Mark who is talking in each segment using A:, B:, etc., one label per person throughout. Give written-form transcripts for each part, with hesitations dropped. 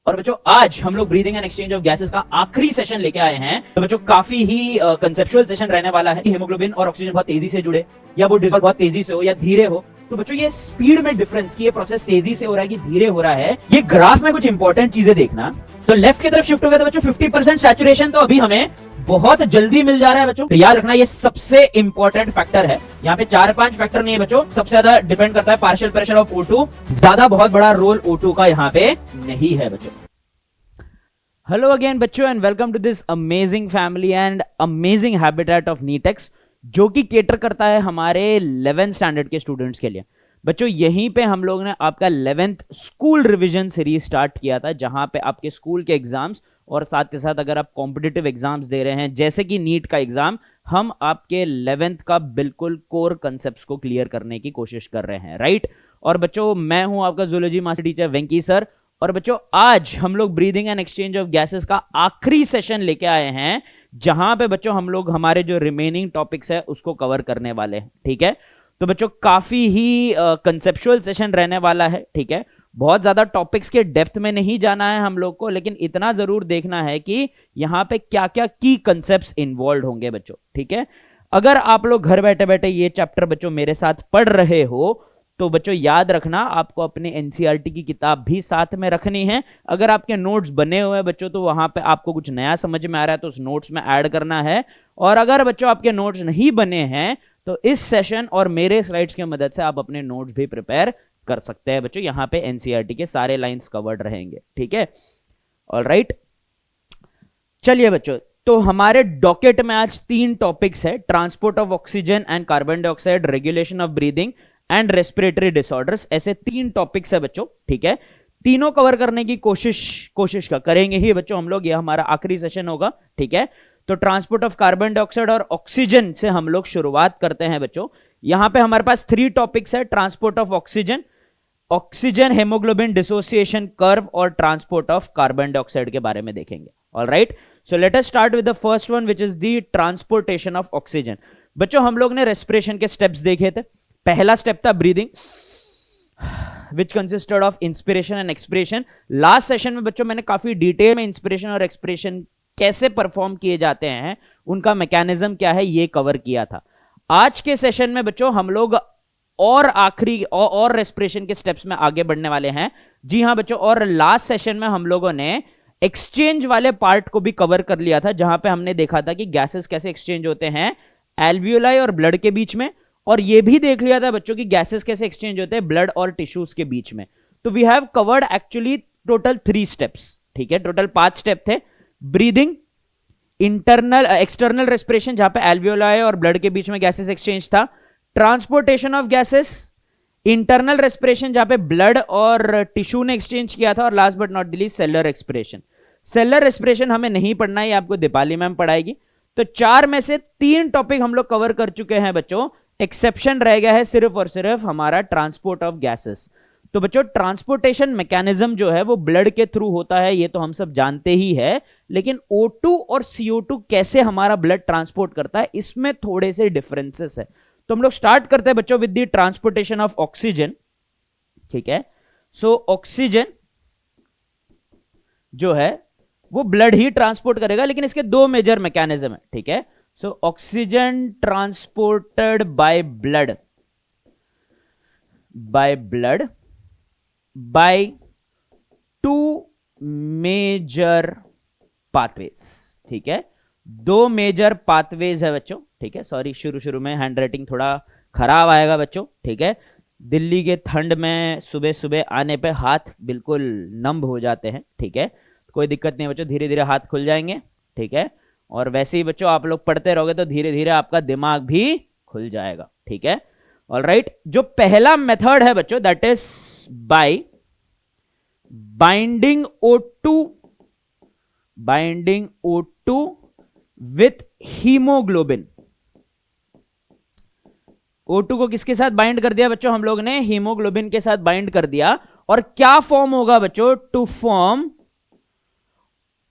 A: और बच्चों आज हम लोग breathing and exchange of gases का आखिरी सेशन लेके आए हैं। तो बच्चों काफी ही कंसेप्चुअल सेशन रहने वाला है। हीमोग्लोबिन और ऑक्सीजन बहुत तेजी से जुड़े या वो डिसॉल्व बहुत तेजी से हो या धीरे हो। तो बच्चों ये स्पीड में डिफरेंस की ये प्रोसेस तेजी से हो रहा है कि धीरे हो रहा है, ये ग्राफ में कुछ इंपॉर्टेंट चीजें देखना। तो लेफ्ट की तरफ शिफ्ट हो गया तो बच्चों 50% सैचुरेशन तो अभी हमें बहुत जल्दी मिल जा रहा है बच्चों। तो याद रखना ये सबसे इंपॉर्टेंट फैक्टर है। यहाँ पे 4-5 फैक्टर नहीं है बच्चों, सबसे ज्यादा डिपेंड करता है पार्शियल प्रेशर ऑफ O2। ज्यादा बहुत बड़ा रोल O2 का यहाँ पे नहीं है बच्चों। हेलो अगेन बच्चों and welcome to this amazing family and amazing habitat of नीटेक्स, जो कि केटर करता है हमारे 11th स्टैंडर्ड के स्टूडेंट्स के लिए। बच्चों यहीं पे हम लोग ने आपका 11th school revision series start किया था, जहां पे आपके स्कूल के एग्जाम्स और साथ के साथ अगर आप कॉम्पिटिटिव एग्जाम्स दे रहे हैं जैसे कि नीट का एग्जाम, हम आपके 11th का बिल्कुल कोर कंसेप्ट्स को क्लियर करने की कोशिश कर रहे हैं, राइट। और बच्चों मैं हूं आपका जूलॉजी मास्टर टीचर वेंकी सर। और बच्चों आज हम लोग breathing and exchange of gases का आखिरी सेशन लेके आए हैं, जहां पे बच्चों हम लोग हमारे जो रिमेनिंग टॉपिक्स है उसको कवर करने वाले हैं, ठीक है। तो बच्चों काफी ही कंसेप्चुअल सेशन रहने वाला है, ठीक है। बहुत ज्यादा टॉपिक्स के डेप्थ में नहीं जाना है हम लोग को, लेकिन इतना जरूर देखना है कि यहाँ पे क्या क्या की कंसेप्ट्स इन्वॉल्व होंगे बच्चों, ठीक है। अगर आप लोग घर बैठे बैठे ये चैप्टर बच्चों मेरे साथ पढ़ रहे हो तो बच्चों याद रखना आपको अपने एनसीईआरटी की किताब भी साथ में रखनी है। अगर आपके नोट्स बने हुए हैं बच्चों तो वहां पे आपको कुछ नया समझ में आ रहा है तो उस नोट्स में ऐड करना है। और अगर बच्चों आपके नोट्स नहीं बने हैं तो इस सेशन और मेरे स्लाइड्स की मदद से आप अपने नोट्स भी प्रिपेयर कर सकते हैं बच्चों। यहाँ पे एनसीईआरटी के सारे लाइंस कवर्ड रहेंगे, ठीक है। ऑलराइट, चलिए बच्चों, तो हमारे डॉकेट में आज 3 टॉपिक्स है: transport of oxygen and carbon dioxide, regulation of breathing and respiratory disorders. ऐसे 3 टॉपिक्स है बच्चों, ठीक है। तीनों कवर करने की कोशिश करेंगे ही बच्चों हम लोग, ये हमारा आखिरी सेशन होगा, ठीक है। तो ट्रांसपोर्ट ऑफ कार्बन डाइऑक्साइड और ऑक्सीजन से हम लोग शुरुआत करते हैं बच्चों। यहां पे हमारे पास 3 टॉपिक्स है: transport of oxygen, oxygen haemoglobin dissociation curve और ट्रांसपोर्ट ऑफ कार्बन डाइऑक्साइड के बारे में देखेंगे। Alright, so let us start with the first one which is the transportation of oxygen. बच्चों हम लोग ने रेस्पिरेशन के स्टेप्स देखे थे। पहला स्टेप था breathing which consisted of inspiration and expiration. Last session में बच्चों मैंने काफी डिटेल में इंस्पिरेशन और एक्सपिरेशन कैसे परफॉर्म किए जाते हैं, उनका मैकेनिज्म क्या है, ये कवर किया था। आज के सेशन में बच्चों हम लोग और आखिरी और रेस्पिरेशन के स्टेप्स में आगे बढ़ने वाले हैं। जी हां बच्चों, और लास्ट सेशन में हम लोगों ने एक्सचेंज वाले पार्ट को भी कवर कर लिया था, जहां पे हमने देखा था कि गैसेस कैसे एक्सचेंज होते हैं एल्वियोलाई और ब्लड के बीच में, और ये भी देख लिया था बच्चों कि गैसेस कैसे एक्सचेंज होते हैं ब्लड और टिश्यूज के बीच में। तो we have covered actually total 3 steps, ठीक है। टोटल 5 स्टेप थे: ब्रीदिंग, एक्सटर्नल रेस्पिरेशन जहां पे एल्वियोलाई और ब्लड के बीच में गैसेस एक्सचेंज था, transportation of gases, internal respiration जहां पे ब्लड और टिश्यू ने एक्सचेंज किया था, और last but not the least cellular expiration. Cellular respiration हमें नहीं पढ़ना है, आपको दीपाली मैम पढ़ाएगी। तो 4 में से 3 टॉपिक हम लोग कवर कर चुके हैं बच्चों। एक्सेप्शन रह गया है सिर्फ और सिर्फ हमारा ट्रांसपोर्ट ऑफ गैसेस। तो बच्चों ट्रांसपोर्टेशन मैकेनिज्म जो है वो ब्लड के थ्रू होता है, ये तो हम सब जानते ही है, लेकिन O2 और CO2 कैसे हमारा ब्लड ट्रांसपोर्ट करता है इसमें थोड़े से डिफरेंसेस है। तो हम लोग स्टार्ट करते हैं बच्चों with the transportation of oxygen, ठीक है। सो ऑक्सीजन जो है वो ब्लड ही ट्रांसपोर्ट करेगा, लेकिन इसके 2 मेजर मैकेनिज्म है, ठीक है। So oxygen transported by blood by 2 major pathways, ठीक है। 2 मेजर पाथवेज है बच्चों, ठीक है। सॉरी, शुरू में हैंड राइटिंग थोड़ा खराब आएगा बच्चों, ठीक है। दिल्ली के ठंड में सुबह सुबह आने पे हाथ बिल्कुल नम हो जाते हैं, ठीक है। कोई दिक्कत नहीं बच्चों, धीरे धीरे हाथ खुल जाएंगे, ठीक है। और वैसे ही बच्चों आप लोग पढ़ते रहोगे तो धीरे धीरे आपका दिमाग भी खुल जाएगा, ठीक है। ऑलराइट, जो पहला मेथड है बच्चों that is by binding O2 with haemoglobin. O2 को किसके साथ बाइंड कर दिया बच्चों हम लोग ने? हीमोग्लोबिन के साथ बाइंड कर दिया। और क्या फॉर्म होगा बच्चों? To form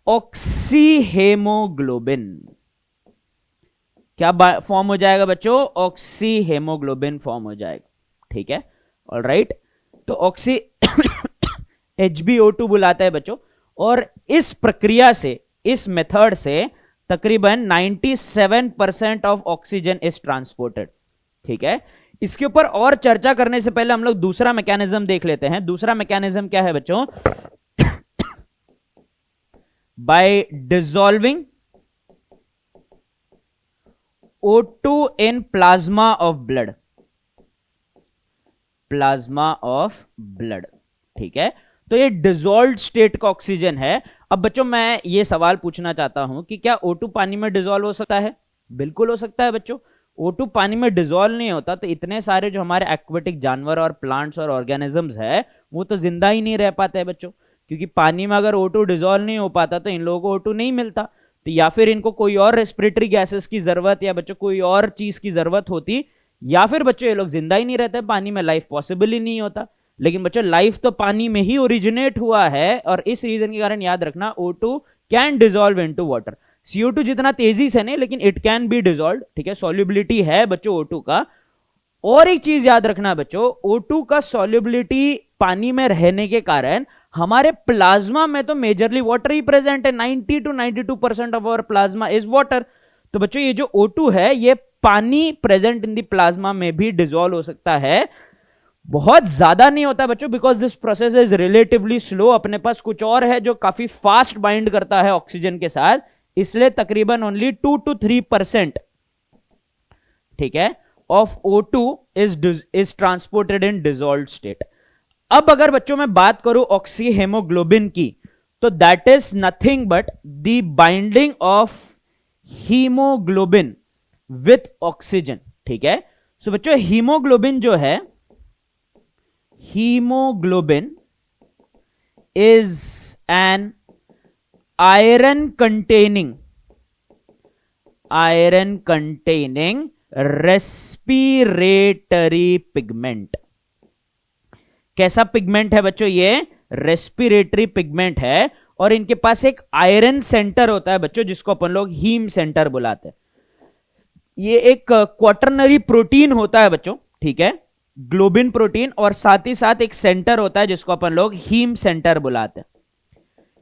A: oxyhaemoglobin. क्या फॉर्म हो जाएगा बच्चों? ऑक्सीहेमोग्लोबिन फॉर्म हो जाएगा, ठीक है। ऑलराइट, तो ऑक्सी HbO2 बुलाता है बच्चों। और इस प्रक्रिया से, इस मेथड से तकरीबन 97% ऑफ ऑक्सीजन इज ट्रांसपोर्टेड। ठीक है, इसके ऊपर और चर्चा करने से पहले हम लोग दूसरा मैकेनिज्म देख लेते हैं। दूसरा मैकेनिज्म क्या है बच्चों? Bye dissolving O2 in plasma of blood, plasma of blood. ठीक है, तो ये डिसॉल्व्ड स्टेट का ऑक्सीजन है। अब बच्चों मैं ये सवाल पूछना चाहता हूं कि क्या O2 पानी में डिसॉल्व हो सकता है? बिल्कुल हो सकता है बच्चों। O2 पानी में डिसॉल्व नहीं होता तो इतने सारे जो हमारे एक्वेटिक जानवर और प्लांट्स और ऑर्गेनिजम्स है वो तो जिंदा ही नहीं रह पाते हैं बच्चों, क्योंकि पानी में अगर O2 डिसॉल्व नहीं हो पाता तो इन लोगों को O2 नहीं मिलता, तो या फिर इनको कोई और रेस्पिरेटरी गैसेस की जरूरत या बच्चों कोई और चीज की जरूरत होती, या फिर बच्चों ये लोग जिंदा ही नहीं रहते, पानी में लाइफ पॉसिबल ही नहीं होता। लेकिन बच्चों लाइफ तो पानी में ही ओरिजिनेट हुआ है, और इस रीजन के कारण याद रखना O2 can dissolve into water. CO2 जितना तेजी से नहीं, लेकिन इट कैन बी डिसॉल्व। ठीक है, सॉल्युबिलिटी है बच्चों O2 का। और एक चीज याद रखना बच्चों, O2 का सॉल्युबिलिटी पानी में रहने के कारण हमारे प्लाज्मा में तो मेजरली वाटर ही प्रेजेंट है। 90 to 92% of our plasma is water. तो बच्चों ये जो O2 है ये पानी प्रेजेंट इन द प्लाज्मा में भी डिसॉल्व हो सकता है। बहुत ज्यादा नहीं होता बच्चों, because this process is relatively slow. अपने पास कुछ और है जो काफी फास्ट बाइंड करता है ऑक्सीजन के साथ, इसलिए तकरीबन ओनली 2 to 3%, ठीक है, of O2 is transported in dissolved state. अब अगर बच्चों मैं बात करूं ऑक्सी हेमोग्लोबिन की, तो that is nothing but the binding of haemoglobin with oxygen. ठीक है, सो बच्चों हीमोग्लोबिन जो है, haemoglobin is an iron containing respiratory pigment. कैसा पिगमेंट है बच्चों? ये रेस्पिरेटरी पिगमेंट है, और इनके पास एक आयरन सेंटर होता है बच्चों जिसको अपन लोग हीम सेंटर बुलाते हैं। ये एक क्वाटरनरी प्रोटीन होता है बच्चों, ठीक है, ग्लोबिन प्रोटीन, और साथ ही साथ एक सेंटर होता है जिसको अपन लोग हीम सेंटर बुलाते हैं।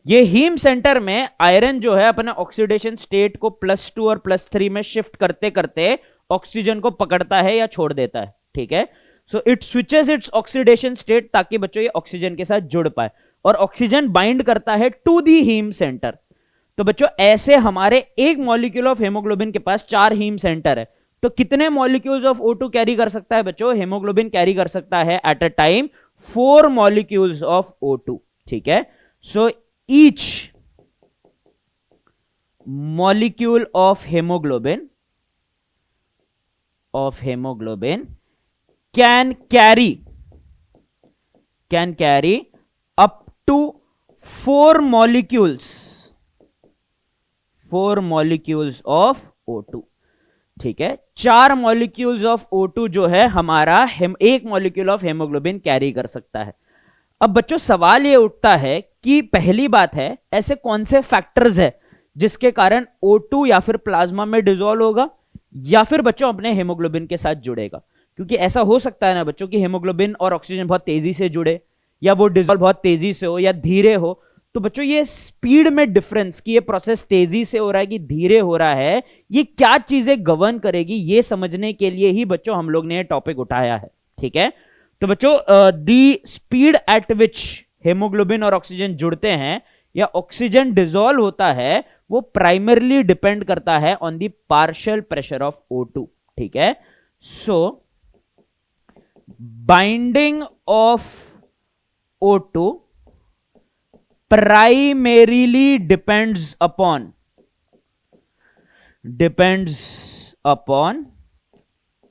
A: ये हीम सेंटर में आयरन जो है अपने ऑक्सीडेशन स्टेट को +2 और +3 में शिफ्ट करते करते ऑक्सीजन को पकड़ता है या छोड़ देता है। ठीक है, so it switches its oxidation state ताकि बच्चों ये ऑक्सीजन के साथ जुड़ पाए, और ऑक्सीजन बाइंड करता है टू दी हीम सेंटर। तो बच्चों ऐसे हमारे एक मॉलिक्यूल ऑफ हेमोग्लोबिन के पास 4 हीम सेंटर है, तो कितने मॉलिक्यूल्स ऑफ O2 कैरी कर सकता है बच्चों? हेमोग्लोबिन कैरी कर सकता है at a time 4 molecules of O2। ठीक है, so each molecule of haemoglobin can carry up to 4 molecules of O2। ठीक है, 4 मॉलिक्यूल्स ऑफ O2 जो है हमारा एक मॉलिक्यूल ऑफ हेमोग्लोबिन कैरी कर सकता है। अब बच्चों सवाल ये उठता है कि पहली बात है, ऐसे कौन से फैक्टर्स है जिसके कारण O2 या फिर प्लाज्मा में डिसॉल्व होगा या फिर बच्चों अपने हेमोग्लोबिन के साथ जुड़ेगा? क्योंकि ऐसा हो सकता है ना बच्चों कि हेमोग्लोबिन और ऑक्सीजन बहुत तेजी से जुड़े, या वो डिसॉल्व बहुत तेजी से हो या धीरे हो। तो बच्चों ये स्पीड में डिफरेंस, कि ये प्रोसेस तेजी से हो रहा है कि धीरे हो रहा है, ये क्या चीजें गवर्न करेगी, ये समझने के लिए ही बच्चों हम लोग ने ये टॉपिक उठाया है। ठीक है, तो बच्चों दी स्पीड एट विच हेमोग्लोबिन और ऑक्सीजन जुड़ते हैं या ऑक्सीजन डिसॉल्व होता है, वो प्राइमरली डिपेंड करता है on the partial pressure of O2। ठीक है, so binding of O2 primarily depends upon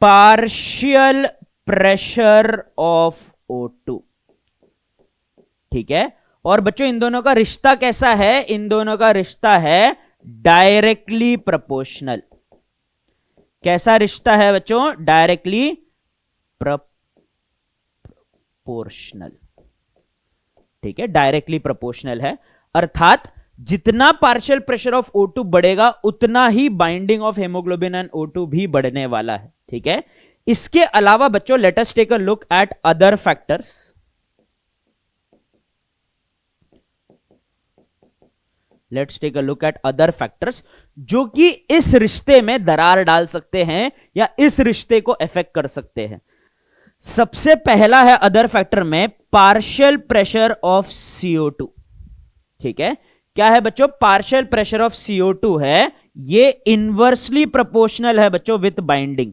A: partial pressure of O2। ठीक है, और बच्चों इन दोनों का रिश्ता कैसा है? इन दोनों का रिश्ता है डायरेक्टली प्रोपोर्शनल। कैसा रिश्ता है बच्चों? Directly proportional. ठीक है, डायरेक्टली प्रोपोर्शनल है, अर्थात जितना पार्शियल प्रेशर ऑफ O2 बढ़ेगा उतना ही binding of haemoglobin and O2 भी बढ़ने वाला है। ठीक है, इसके अलावा बच्चों let us take a look at other factors. Let's take a look at other factors जो कि इस रिश्ते में दरार डाल सकते हैं या इस रिश्ते को इफेक्ट कर सकते हैं। सबसे पहला है अदर फैक्टर में पार्शियल प्रेशर ऑफ CO2। ठीक है, क्या है बच्चों? पार्शियल प्रेशर ऑफ CO2 है, ये इनवर्सली प्रोपोर्शनल है बच्चों विथ बाइंडिंग।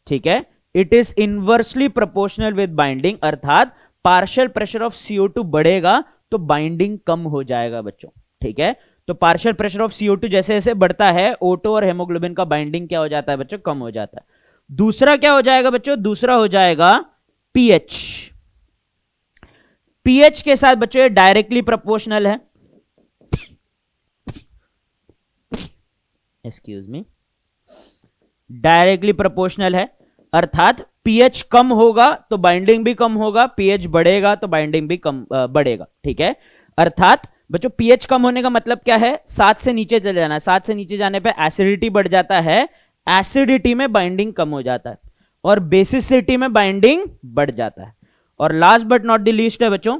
A: ठीक है, it is inversely proportional with binding, अर्थात पार्शियल प्रेशर ऑफ CO2 बढ़ेगा तो बाइंडिंग कम हो जाएगा बच्चों। ठीक है, तो पार्शियल प्रेशर ऑफ CO2 जैसे जैसे बढ़ता है O2 और हेमोग्लोबिन का बाइंडिंग क्या हो जाता है बच्चों? कम हो जाता है। दूसरा क्या हो जाएगा बच्चों? दूसरा हो जाएगा pH। pH के साथ बच्चों ये डायरेक्टली प्रोपोर्शनल है, एक्सक्यूज मी, डायरेक्टली प्रोपोर्शनल है, अर्थात pH कम होगा तो बाइंडिंग भी कम होगा, pH बढ़ेगा तो बाइंडिंग भी कम बढ़ेगा। ठीक है, अर्थात बच्चों pH कम होने का मतलब क्या है? 7 से नीचे चले जाना है, 7 से नीचे जाने पे एसिडिटी बढ़ जाता है, एसिडिटी में बाइंडिंग कम हो जाता है और बेसिसिटी में बाइंडिंग बढ़ जाता है। और last but not the least है बच्चों,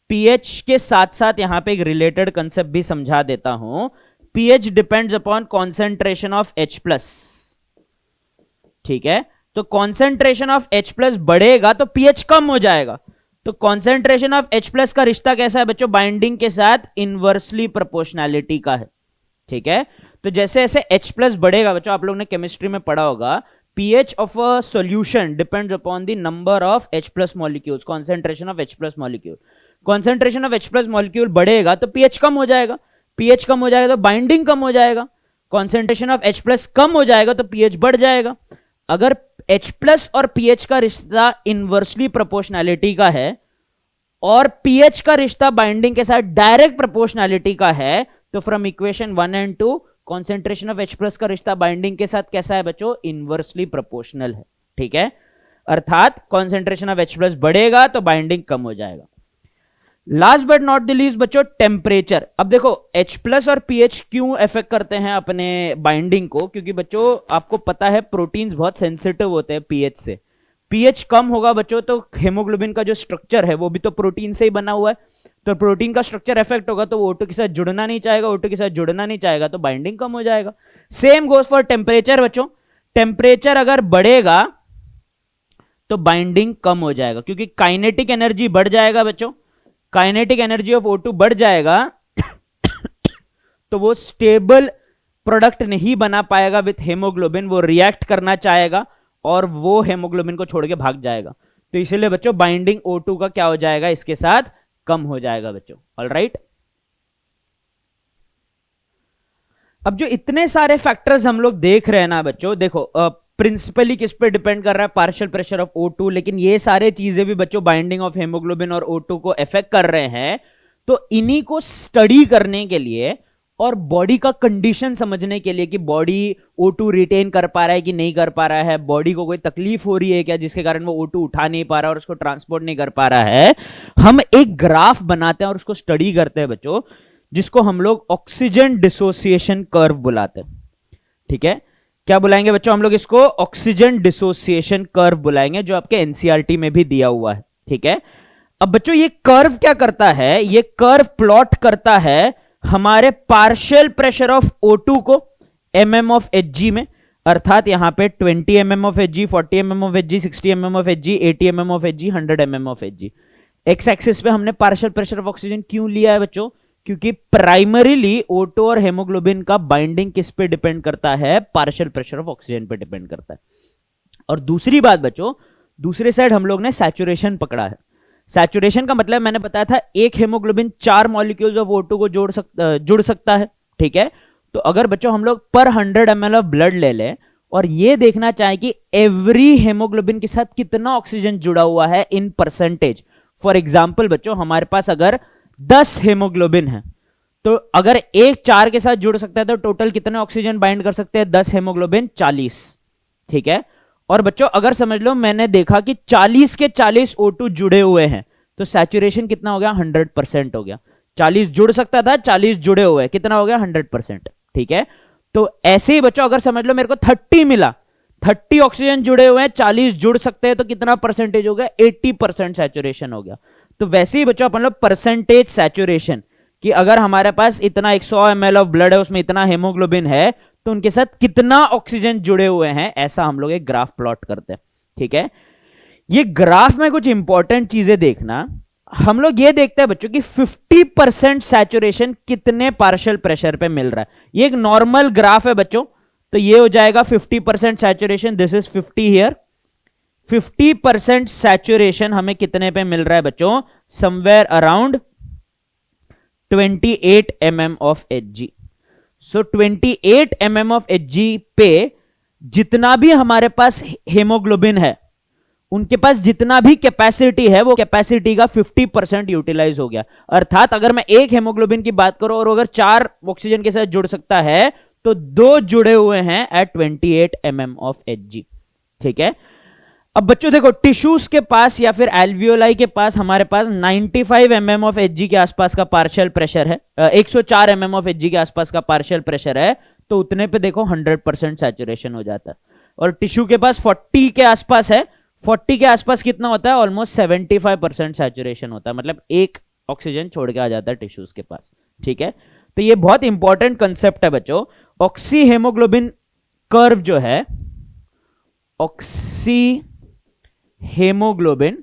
A: pH के साथ साथ यहां पे एक रिलेटेड कंसेप्ट भी समझा देता हूं। pH depends upon concentration of H+। ठीक है, तो कॉन्सेंट्रेशन ऑफ H+ बढ़ेगा तो pH कम हो जाएगा। तो कॉन्सेंट्रेशन ऑफ H+ का रिश्ता कैसा है बच्चों? बाइंडिंग के साथ इनवर्सली प्रोपोर्शनैलिटी का है। ठीक है, तो जैसे जैसे H+ बढ़ेगा बच्चों, आप लोगों ने केमिस्ट्री में पढ़ा होगा, pH of a solution depends upon the number of H+ molecules, concentration of H+ molecule। concentration of H+ molecule बढ़ेगा तो pH कम हो जाएगा, pH कम हो जाएगा तो बाइंडिंग कम हो जाएगा, concentration of H+ कम हो जाएगा तो pH बढ़ जाएगा। अगर H+ और pH का रिश्ता इनवर्सली प्रोपोर्शनैलिटी का है और pH का रिश्ता बाइंडिंग के साथ डायरेक्ट प्रोपोर्शनैलिटी का है, तो फ्रॉम इक्वेशन 1 और 2 कॉन्सेंट्रेशन ऑफ H+ का रिश्ता बाइंडिंग के साथ कैसा है बच्चों? इनवर्सली प्रोपोर्शनल है। ठीक है, अर्थात कॉन्सेंट्रेशन ऑफ H+ बढ़ेगा तो बाइंडिंग कम हो जाएगा। Last but not the least बच्चों, टेम्परेचर। अब देखो H+ और pH क्यों इफेक्ट करते हैं अपने बाइंडिंग को? क्योंकि बच्चों आपको पता है प्रोटीन्स बहुत सेंसिटिव होते हैं pH से। pH कम होगा बच्चों तो हेमोग्लोबिन का जो स्ट्रक्चर है वो भी तो प्रोटीन से ही बना हुआ है, तो प्रोटीन का स्ट्रक्चर इफेक्ट होगा तो वो O2 के साथ जुड़ना नहीं चाहेगा, O2 के साथ जुड़ना नहीं चाहेगा तो बाइंडिंग कम हो जाएगा। सेम गोज फॉर टेम्परेचर बच्चों, टेम्परेचर अगर बढ़ेगा तो बाइंडिंग कम हो जाएगा, क्योंकि काइनेटिक एनर्जी बढ़ जाएगा बच्चों, काइनेटिक एनर्जी ऑफ O2 बढ़ जाएगा तो वो स्टेबल प्रोडक्ट नहीं बना पाएगा विथ हेमोग्लोबिन, वो रिएक्ट करना चाहेगा और वो हेमोग्लोबिन को छोड़ के भाग जाएगा। तो इसलिए बच्चों बाइंडिंग O2 का क्या हो जाएगा? इसके साथ कम हो जाएगा बच्चों। ऑलराइट, अब जो इतने सारे फैक्टर्स हम लोग देख रहे हैं ना बच्चों, देखो प्रिंसिपली किस पे डिपेंड कर रहा है? पार्शियल प्रेशर ऑफ O2, लेकिन ये सारे चीजें भी बच्चों बाइंडिंग ऑफ हेमोग्लोबिन और O2 को इफेक्ट कर रहे हैं। तो इन्हीं को स्टडी करने के लिए और बॉडी का कंडीशन समझने के लिए कि बॉडी O2 रिटेन कर पा रहा है कि नहीं कर पा रहा है, बॉडी को कोई तकलीफ हो रही है क्या जिसके कारण वो O2 उठा नहीं पा रहा और उसको ट्रांसपोर्ट नहीं कर पा रहा है, हम एक ग्राफ बनाते हैं और उसको स्टडी करते हैं बच्चों, जिसको हम लोग ऑक्सीजन डिसोसिएशन कर्व बुलाते हैं। ठीक है, क्या बुलाएंगे बच्चों? हम लोग इसको ऑक्सीजन डिसोसिएशन कर्व बुलाएंगे, जो आपके एनसीईआरटी में भी दिया हुआ है। ठीक है, अब बच्चों ये कर्व क्या करता है? ये कर्व प्लॉट करता है हमारे पार्शियल प्रेशर ऑफ O2 को mm ऑफ Hg में, अर्थात यहां पे 20 mm of Hg, 40 mm of Hg, 60 mm of Hg, 80 mm of Hg, 100 mm of Hg। X axis पे हमने पार्शियल प्रेशर ऑफ ऑक्सीजन क्यों लिया है बच्चों? क्योंकि प्राइमरीली O2 और हेमोग्लोबिन का बाइंडिंग किस पे डिपेंड करता है? पार्शियल प्रेशर ऑफ ऑक्सीजन पे डिपेंड करता है। और दूसरी बात बच्चों, दूसरे साइड हम लोग ने सैचुरेशन पकड़ा है। सैचुरेशन का मतलब मैंने बताया था एक हेमोग्लोबिन 4 मॉलिक्यूल्स ऑफ O2 को जुड़ सकता है। ठीक है, तो अगर बच्चों हम लोग पर 100 ml ऑफ ब्लड ले लें और ये देखना चाहें कि एवरी हेमोग्लोबिन के साथ कितना ऑक्सीजन जुड़ा हुआ है इन परसेंटेज। फॉर एग्जाम्पल बच्चों, हमारे पास अगर 10 हेमोग्लोबिन है तो अगर एक 4 के साथ जुड़ सकता है तो टोटल कितने ऑक्सीजन बाइंड कर सकते हैं? 10 हेमोग्लोबिन 40। ठीक है, और बच्चों अगर समझ लो मैंने देखा कि 40 के 40 O2 जुड़े हुए हैं तो सैचुरेशन कितना हो गया? 100% हो गया। 40 जुड़ सकता था, 40 जुड़े हुए, कितना हो गया? 100%। ठीक है, तो ऐसे ही बच्चों अगर समझ लो मेरे को 30 मिला, 30 ऑक्सीजन जुड़े हुए हैं, 40 जुड़ सकते हैं तो कितना परसेंटेज हो गया? 80% सैचुरेशन हो गया। तो वैसे ही बच्चों अपन लोग परसेंटेज सैचुरेशन, कि अगर हमारे पास इतना 100 ml ऑफ ब्लड है, उसमें इतना हेमोग्लोबिन है, तो उनके साथ कितना ऑक्सीजन जुड़े हुए हैं, ऐसा हम लोग एक ग्राफ प्लॉट करते हैं। ठीक है, ये ग्राफ में कुछ इंपॉर्टेंट चीजें देखना। हम लोग ये देखते हैं बच्चों कि 50% सैचुरेशन कितने पार्शियल प्रेशर पे मिल रहा है। ये एक नॉर्मल ग्राफ है बच्चों, तो ये हो जाएगा 50% saturation, this is 50 here. 50% saturation हमें कितने पे मिल रहा है बच्चों, somewhere around 28 mm of Hg। So 28 mm of Hg पे जितना भी हमारे पास हेमोग्लोबिन है, उनके पास जितना भी कैपेसिटी है, वो कैपेसिटी का 50% यूटिलाइज हो गया। अर्थात अगर मैं एक हेमोग्लोबिन की बात करूं और अगर 4 ऑक्सीजन के साथ जुड़ सकता है, तो 2 जुड़े हुए हैं एट 28 mm ऑफ Hg। ठीक है, अब बच्चों देखो, टिश्यूज के पास या फिर एल्वियोलाई के पास हमारे पास 95 mm ऑफ Hg के आसपास का पार्शियल प्रेशर है, 104 mm ऑफ Hg के आसपास का पार्शियल प्रेशर है, तो उतने पे देखो 100% सैचुरेशन हो जाता है। और टिश्यू के पास 40 के आसपास है, 40 के आसपास कितना होता है, ऑलमोस्ट 75% सैचुरेशन होता है, मतलब एक ऑक्सीजन छोड़ के आ जाता है टिश्यूज के पास। ठीक है, तो ये बहुत इंपॉर्टेंट कंसेप्ट है बच्चों। ऑक्सी हेमोग्लोबिन कर्व जो है, oxy haemoglobin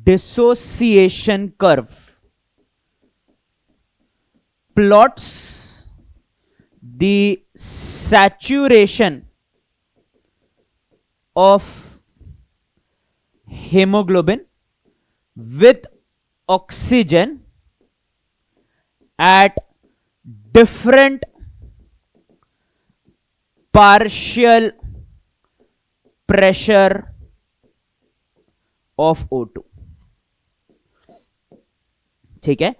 A: dissociation curve plots the saturation of hemoglobin with oxygen at different partial pressure of O2। ठीक है,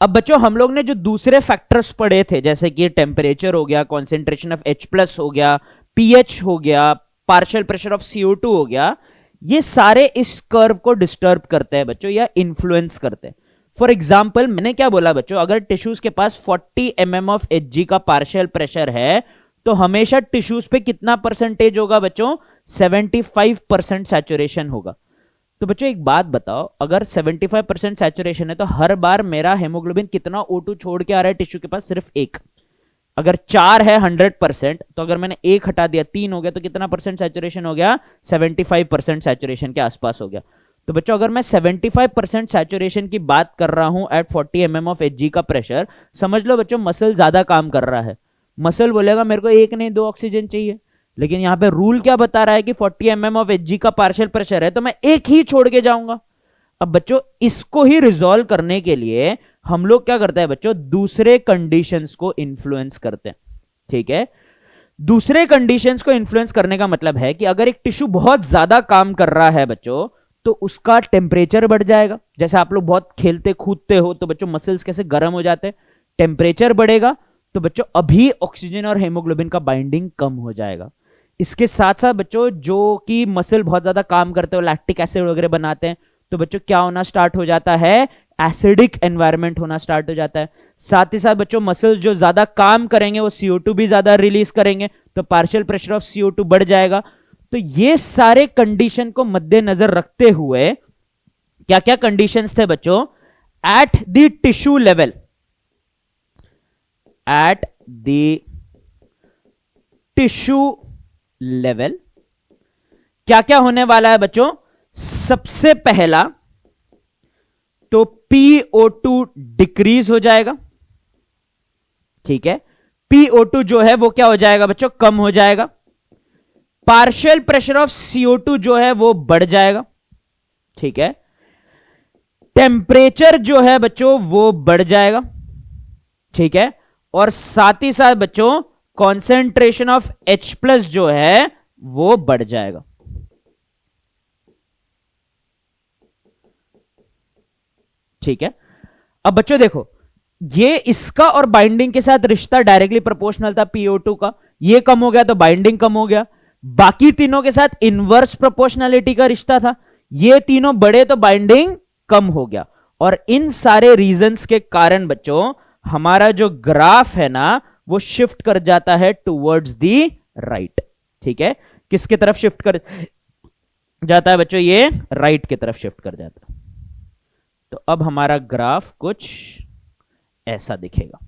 A: अब बच्चों हम लोग ने जो दूसरे फैक्टर्स पढ़े थे, जैसे कि टेम्परेचर हो गया, कॉन्सेंट्रेशन ऑफ H+ हो गया, pH हो गया, पार्शियल प्रेशर ऑफ CO2 हो गया, ये सारे इस कर्व को डिस्टर्ब करते हैं बच्चों, या इन्फ्लुएंस करते हैं। फॉर एग्जाम्पल, मैंने क्या बोला बच्चों, अगर टिश्यूज के पास 40 mm ऑफ Hg का पार्शियल प्रेशर है, तो हमेशा टिश्यूज पे कितना परसेंटेज होगा बच्चों, 75% सैचुरेशन होगा। तो बच्चों एक बात बताओ, अगर 75% सैचुरेशन है, तो हर बार मेरा हेमोग्लोबिन कितना O2 छोड़ के आ रहा है टिश्यू के पास, सिर्फ एक। अगर 4 है 100%, तो अगर मैंने एक हटा दिया, 3 हो गया, तो कितना परसेंट सैचुरेशन हो गया, 75% सैचुरेशन के आसपास हो गया। तो बच्चों अगर मैं 75% सैचुरेशन की बात कर रहा हूं एट 40 mm ऑफ Hg का प्रेशर, समझ लो बच्चों मसल ज्यादा काम कर रहा है। मसल बोलेगा मेरे को एक नहीं 2 ऑक्सीजन चाहिए, लेकिन यहां पे रूल क्या बता रहा है कि 40 mm ऑफ Hg का पार्शियल प्रेशर है, तो मैं एक ही छोड़ के जाऊंगा। अब बच्चों इसको ही रिजॉल्व करने के लिए हम लोग क्या करते हैं बच्चों, दूसरे कंडीशंस को इन्फ्लुएंस करते हैं। ठीक है, दूसरे कंडीशंस को इन्फ्लुएंस करने का मतलब है कि अगर एक टिश्यू बहुत ज्यादा काम कर रहा है बच्चों, तो उसका टेम्परेचर बढ़ जाएगा। जैसे आप लोग बहुत खेलते कूदते हो, तो बच्चों मसल्स कैसे गर्म हो जाते हैं, टेम्परेचर बढ़ेगा, तो बच्चों अभी ऑक्सीजन और हेमोग्लोबिन का बाइंडिंग कम हो जाएगा। इसके साथ साथ बच्चों जो कि मसल बहुत ज्यादा काम करते हो, लैक्टिक एसिड वगैरह बनाते हैं, तो बच्चों क्या होना स्टार्ट हो जाता है, एसिडिक एनवायरनमेंट होना स्टार्ट हो जाता है। साथ ही साथ बच्चों मसल्स जो ज्यादा काम करेंगे वो CO2 भी ज्यादा रिलीज करेंगे, तो पार्शियल प्रेशर ऑफ CO2 बढ़ जाएगा। तो ये सारे कंडीशन को मद्देनजर रखते हुए क्या क्या कंडीशंस थे बच्चों, at the tissue level, at the tissue level क्या क्या होने वाला है बच्चों। सबसे पहला तो PO2 डिक्रीज हो जाएगा। ठीक है, PO2 जो है वो क्या हो जाएगा बच्चों, कम हो जाएगा। पार्शियल प्रेशर ऑफ CO2 जो है वो बढ़ जाएगा। ठीक है, टेम्परेचर जो है बच्चों वो बढ़ जाएगा। ठीक है, और साथ ही साथ बच्चों कॉन्सेंट्रेशन ऑफ H+ जो है वो बढ़ जाएगा। ठीक है, अब बच्चों देखो, ये इसका और बाइंडिंग के साथ रिश्ता डायरेक्टली प्रोपोर्शनल था PO2 का, ये कम हो गया तो बाइंडिंग कम हो गया। बाकी तीनों के साथ इनवर्स प्रोपोर्शनलिटी का रिश्ता था, ये तीनों बढ़े तो बाइंडिंग कम हो गया। और इन सारे रीजंस के कारण बच्चों हमारा जो ग्राफ है ना वो शिफ्ट कर जाता है टुवर्ड्स दी राइट। ठीक है, किसके तरफ शिफ्ट कर जाता है बच्चों, ये राइट की तरफ शिफ्ट कर जाता है। तो अब हमारा ग्राफ कुछ ऐसा दिखेगा।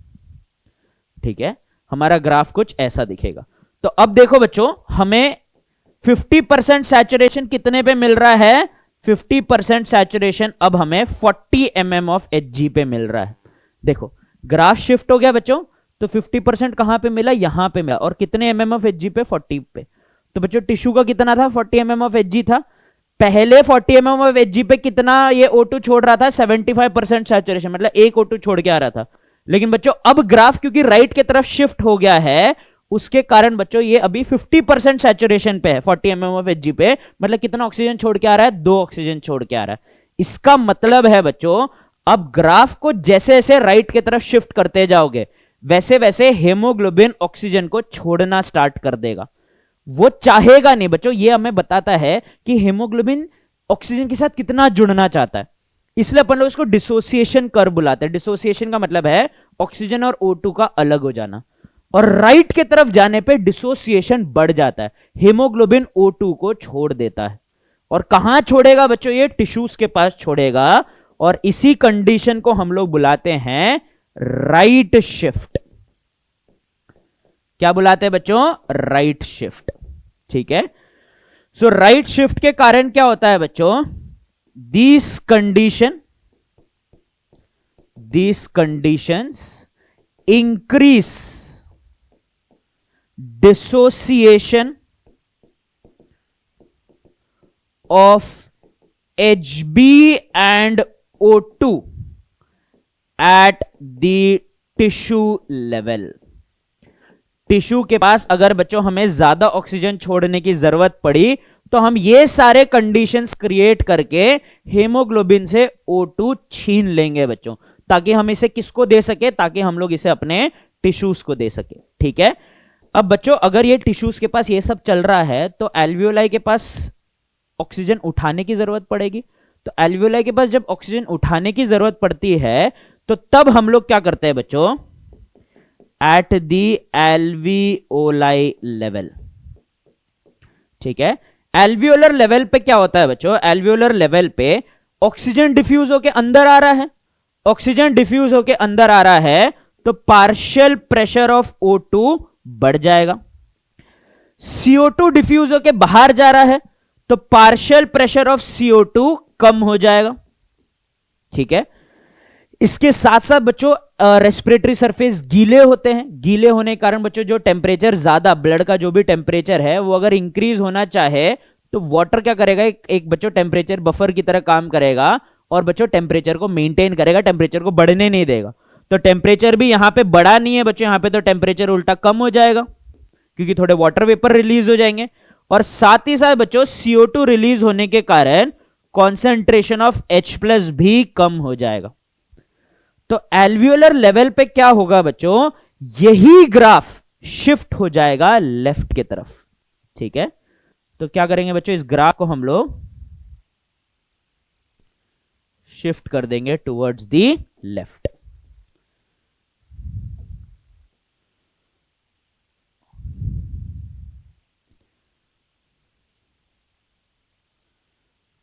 A: ठीक है, हमारा ग्राफ कुछ ऐसा दिखेगा। तो अब देखो बच्चों, हमें 50% सैचुरेशन कितने पे मिल रहा है? 50% सैचुरेशन अब हमें 40 mm ऑफ Hg पे मिल रहा है। देखो ग्राफ शिफ्ट हो गया बच्चों, तो 50% कहां पे मिला? यहां पे मिला। और कितने mm ऑफ Hg पे? 40 पे। तो बच्चों टिश्यू का कितना था? 40 mm ऑफ Hg था। पहले 40 mm ऑफ Hg पे कितना ये O2 छोड़ रहा था? 75% सैचुरेशन, मतलब एक O2 छोड़ के आ रहा था। लेकिन बच्चों अब ग्राफ क्योंकि राइट की तरफ शिफ्ट हो गया है, उसके कारण बच्चों ये अभी 50% सैचुरेशन पे है 40 mm ऑफ Hg पे। मतलब कितना ऑक्सीजन छोड़ के आ रहा है? 2 ऑक्सीजन छोड़ के आ रहा है। इसका मतलब है बच्चों, अब ग्राफ को जैसे जैसे राइट की तरफ शिफ्ट करते जाओगे, वैसे वैसे हेमोग्लोबिन ऑक्सीजन को छोड़ना स्टार्ट कर देगा। वो चाहेगा नहीं बच्चों, ये हमें बताता है कि हेमोग्लोबिन ऑक्सीजन के साथ कितना जुड़ना चाहता है। इसलिए अपन लोग इसको डिसोसिएशन कर्व बुलाते हैं। डिसोसिएशन का मतलब है ऑक्सीजन और O2 का अलग हो जाना। और राइट की तरफ जाने पे डिसोसिएशन बढ़ जाता है, हेमोग्लोबिन O2 को छोड़ देता है। और कहां छोड़ेगा बच्चों? ये टिश्यूज के पास छोड़ेगा। और इसी कंडीशन को हम लोग बुलाते हैं राइट शिफ्ट। क्या बुलाते हैं बच्चों? Right shift. ठीक है, सो राइट शिफ्ट के कारण क्या होता है बच्चों? These conditions increase dissociation of Hb and O2 at the tissue level। Tissue के पास अगर बच्चों हमें ज्यादा ऑक्सीजन छोड़ने की जरूरत पड़ी, तो हम ये सारे कंडीशंस क्रिएट करके हेमोग्लोबिन से O2 छीन लेंगे बच्चों, ताकि हम इसे किसको दे सके? ताकि हम लोग इसे अपने टिश्यूज को दे सके। ठीक है, अब बच्चों अगर ये टिश्यूज के पास ये सब चल रहा है, तो एल्वियोलाई के पास ऑक्सीजन उठाने की जरूरत पड़ेगी। तो एल्वियोलाई के पास जब ऑक्सीजन उठाने की जरूरत पड़ती है, तो तब हम लोग क्या करते हैं बच्चों? At the alveoli level. ठीक है, एल्वियोलर लेवल पे क्या होता है बच्चों? एल्वियोलर लेवल पे ऑक्सीजन डिफ्यूज होके अंदर आ रहा है। ऑक्सीजन डिफ्यूज होके अंदर आ रहा है, तो पार्शियल प्रेशर ऑफ O2 बढ़ जाएगा। CO2 डिफ्यूज होके बाहर जा रहा है, तो पार्शियल प्रेशर ऑफ CO2 कम हो जाएगा। ठीक है, इसके साथ साथ बच्चों रेस्पिरेटरी सरफेस गीले होते हैं। गीले होने के कारण बच्चों जो टेम्परेचर ज्यादा, ब्लड का जो भी टेम्परेचर है वो अगर इंक्रीज होना चाहे, तो वाटर क्या करेगा? एक बच्चों टेम्परेचर बफर की तरह काम करेगा और बच्चों टेम्परेचर को मेंटेन करेगा, टेम्परेचर को बढ़ने नहीं देगा। तो टेम्परेचर भी यहां पे बढ़ा नहीं है बच्चों, यहां पे तो टेम्परेचर उल्टा कम हो जाएगा, क्योंकि थोड़े वाटर वेपर रिलीज हो जाएंगे। और साथ ही साथ बच्चों CO2 रिलीज होने के कारण कॉन्सेंट्रेशन ऑफ H+ भी कम हो जाएगा। तो एल्वियोलर लेवल पे क्या होगा बच्चों? यही ग्राफ शिफ्ट हो जाएगा लेफ्ट की तरफ। ठीक है, तो क्या करेंगे बच्चों? इस ग्राफ को हम लोग शिफ्ट कर देंगे towards the left.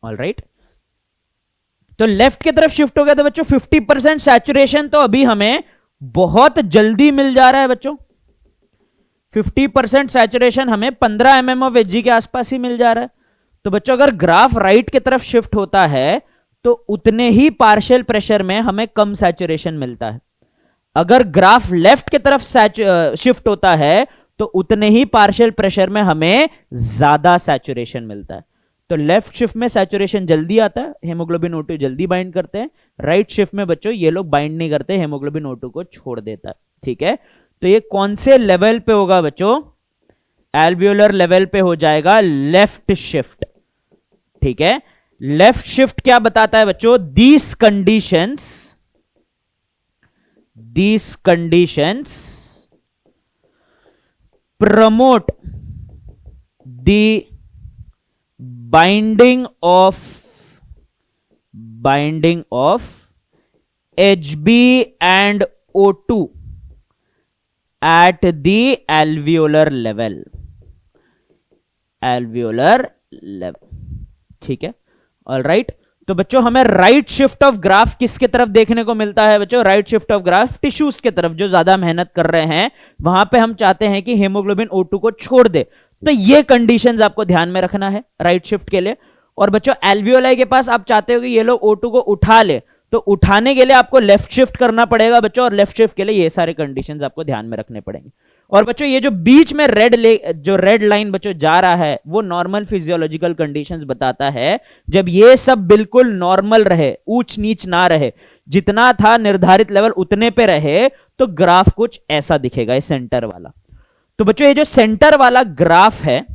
A: All right, तो लेफ्ट की तरफ शिफ्ट हो गया। तो बच्चों 50% सैचुरेशन तो अभी हमें बहुत जल्दी मिल जा रहा है बच्चों। 50% सैचुरेशन हमें 15 mm ऑफ Hg के आसपास ही मिल जा रहा है। तो बच्चों अगर ग्राफ राइट की तरफ शिफ्ट होता है, तो उतने ही पार्शियल प्रेशर में हमें कम सैचुरेशन मिलता है। अगर ग्राफ लेफ्ट की तरफ शिफ्ट होता है, तो उतने ही पार्शियल प्रेशर में हमें ज्यादा सैचुरेशन मिलता है। तो लेफ्ट शिफ्ट में सैचुरेशन जल्दी आता है, हेमोग्लोबिन O2 जल्दी बाइंड करते हैं। राइट शिफ्ट में बच्चों ये लोग बाइंड नहीं करते, हेमोग्लोबिन O2 को छोड़ देता है। ठीक है, तो ये कौन से लेवल पे होगा बच्चों? एल्वियोलर लेवल पे हो जाएगा लेफ्ट शिफ्ट। ठीक है, लेफ्ट शिफ्ट क्या बताता है बच्चों? These conditions promote the binding of Hb and O2 at the alveolar level। ठीक है, ऑल राइट। तो बच्चों हमें राइट शिफ्ट ऑफ ग्राफ किसके तरफ देखने को मिलता है बच्चों? Right shift of graph tissues के तरफ, जो ज्यादा मेहनत कर रहे हैं वहां पे हम चाहते हैं कि हेमोग्लोबिन O2 को छोड़ दे। तो ये कंडीशंस आपको ध्यान में रखना है राइट शिफ्ट के लिए। और बच्चों एल्वियोलाई के पास आप चाहते हो कि ये लोग O2 को उठा ले, तो उठाने के लिए आपको लेफ्ट शिफ्ट करना पड़ेगा बच्चों, और लेफ्ट शिफ्ट के लिए ये सारे कंडीशंस आपको ध्यान में रखने पड़ेंगे। और बच्चों ये जो बीच में जो रेड लाइन बच्चों जा रहा है वो नॉर्मल फिजियोलॉजिकल कंडीशंस बताता है। जब ये सब बिल्कुल नॉर्मल रहे, ऊंच नीच ना रहे, जितना था निर्धारित लेवल उतने पे रहे, तो ग्राफ कुछ ऐसा दिखेगा, ये सेंटर वाला। तो बच्चों ये जो सेंटर वाला ग्राफ है,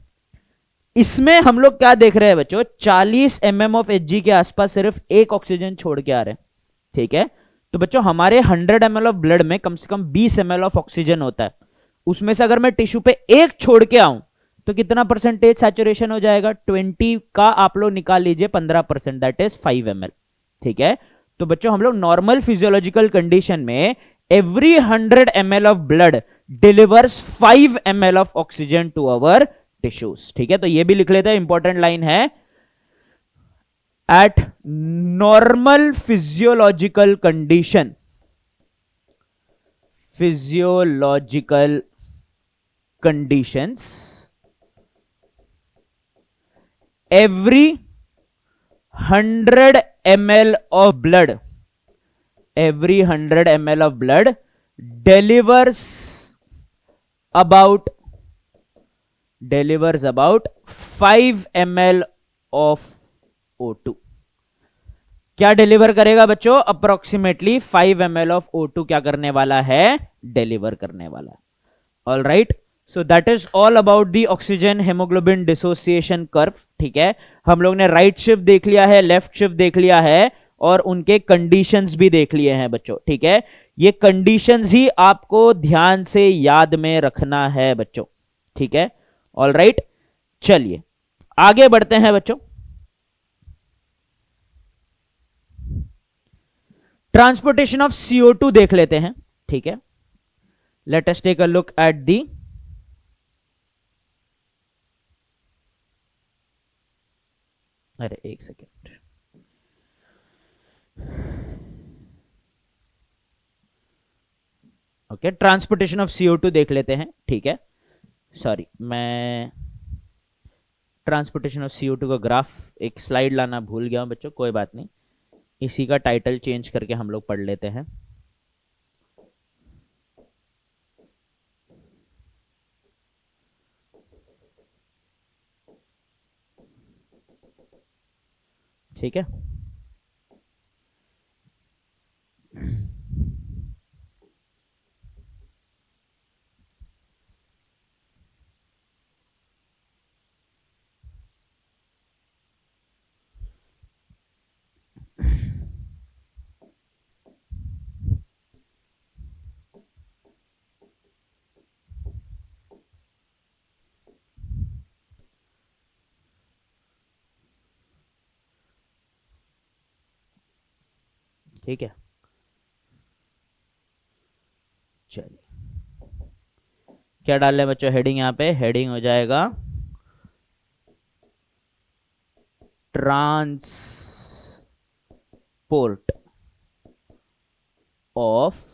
A: इसमें हम लोग क्या देख रहे हैं बच्चों? 40 mm ऑफ Hg के आसपास सिर्फ एक ऑक्सीजन छोड़ के आ रहे हैं, ठीक है। तो बच्चों हमारे 100 ml ऑफ ब्लड में कम से कम 20 ml ऑफ ऑक्सीजन होता है। उसमें से अगर मैं टिश्यू पे एक छोड़ के आऊं तो कितना परसेंटेज सैचुरेशन हो जाएगा? 20 का आप लोग निकाल लीजिए 15%, दैट इज 5 ml, ठीक है। तो बच्चों हम लोग नॉर्मल फिजियोलॉजिकल कंडीशन में every 100 ml of blood delivers 5 ml of oxygen to our tissues, ठीक है। तो ये भी लिख लेते हैं, इंपॉर्टेंट लाइन है। At normal physiological condition, physiological conditions, every 100 ml of blood, every 100 ml of blood delivers about 5 ml of O2। क्या डिलीवर करेगा बच्चों? अप्रोक्सीमेटली 5 ml ऑफ O2 क्या करने वाला है? डिलीवर करने वाला है। All right, so that is all about the oxygen haemoglobin dissociation curve, ठीक है। हम लोग ने राइट शिफ्ट देख लिया है, लेफ्ट शिफ्ट देख लिया है, और उनके कंडीशंस भी देख लिए हैं बच्चों, ठीक है। ये कंडीशंस ही आपको ध्यान से याद में रखना है बच्चों, ठीक है। ऑल राइट, चलिए आगे बढ़ते हैं बच्चों। ट्रांसपोर्टेशन ऑफ CO2 देख लेते हैं, ठीक है। Let us take a look at the अरे एक second, okay, transportation of CO2 देख लेते हैं, ठीक है। सॉरी, मैं ट्रांसपोर्टेशन ऑफ CO2 का ग्राफ एक स्लाइड लाना भूल गया हूं बच्चों, कोई बात नहीं, इसी का टाइटल चेंज करके हम लोग पढ़ लेते हैं। ठीक है, ठीक है, चलिए क्या डाल लें बच्चों हेडिंग? यहाँ पे हेडिंग हो जाएगा ट्रांसपोर्ट ऑफ